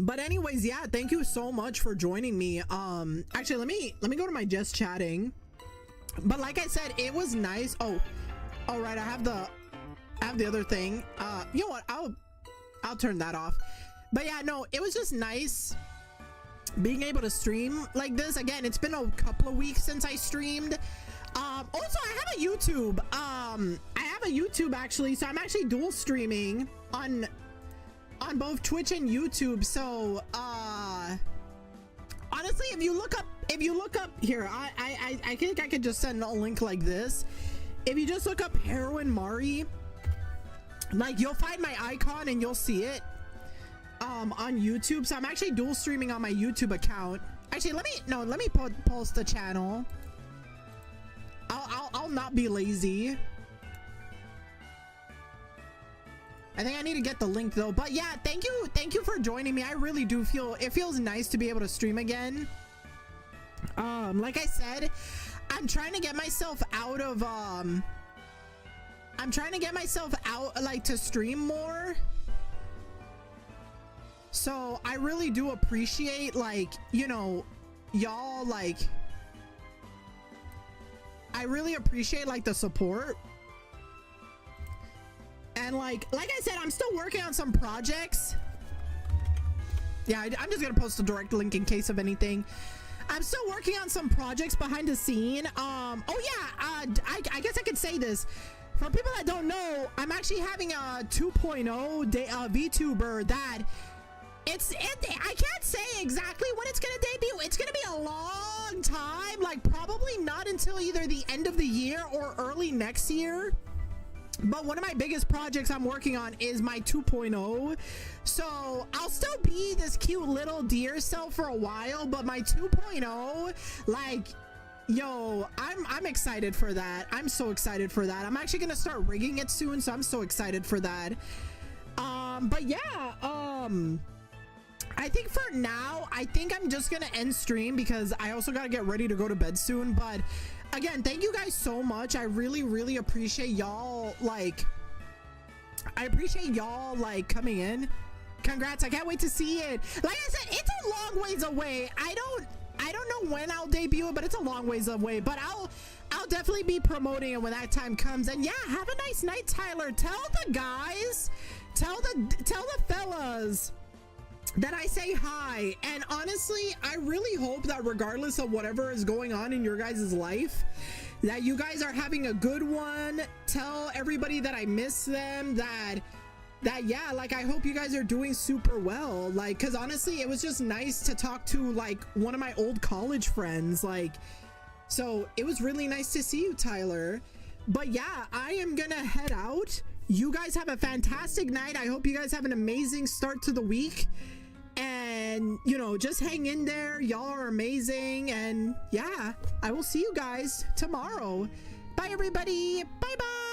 But anyways, yeah, thank you so much for joining me. Actually, let me go to my just chatting. But like I said, it was nice. Oh, all right, I have the other thing. You know what, I'll turn that off. But yeah, no, it was just nice being able to stream like this. Again, it's been a couple of weeks since I streamed. Also, I have a YouTube. I have a YouTube actually, so I'm actually dual streaming on both Twitch and YouTube. So honestly, if you look up here, I think I could just send a link like this. If you just look up Heroin Mari, like you'll find my icon and you'll see it on YouTube. So I'm actually dual streaming on my YouTube account. Actually, let me post the channel. I'll not be lazy. I think I need to get the link though. But yeah, thank you for joining me. I really do feel it feels nice to be able to stream again. Like I said, I'm trying to get myself out of like to stream more. So I really do appreciate, like, you know, y'all, like, I really appreciate like the support. And like I said, I'm still working on some projects. Yeah, I'm just gonna post a direct link in case of anything. I'm still working on some projects behind the scene. Oh yeah, I guess I could say this. For people that don't know, I'm actually having a 2.0 VTuber that I can't say exactly when it's gonna debut. It's gonna be a long time, like probably not until either the end of the year or early next year. But one of my biggest projects I'm working on is my 2.0. So I'll still be this cute little deer self for a while, but my 2.0, like, yo, I'm excited for that. I'm so excited for that. I'm actually gonna start rigging it soon, so I'm so excited for that. But yeah, I think for now, I think I'm just gonna end stream because I also gotta get ready to go to bed soon. But again, thank you guys so much. I really appreciate y'all, like, coming in. Congrats, I can't wait to see it. Like I said, it's a long ways away. I don't know when I'll debut it, but it's a long ways away. But I'll definitely be promoting it when that time comes. And yeah, have a nice night, Tyler. Tell the guys, tell the fellas that I say hi. And honestly, I really hope that regardless of whatever is going on in your guys' life, that you guys are having a good one. Tell everybody that I miss them, that yeah, like, I hope you guys are doing super well. Like, because honestly, it was just nice to talk to like one of my old college friends. Like, so it was really nice to see you, Tyler. But yeah, I am gonna head out. You guys have a fantastic night. I hope you guys have an amazing start to the week. And, you know, just hang in there. Y'all are amazing. And yeah, I will see you guys tomorrow. Bye, everybody. Bye-bye.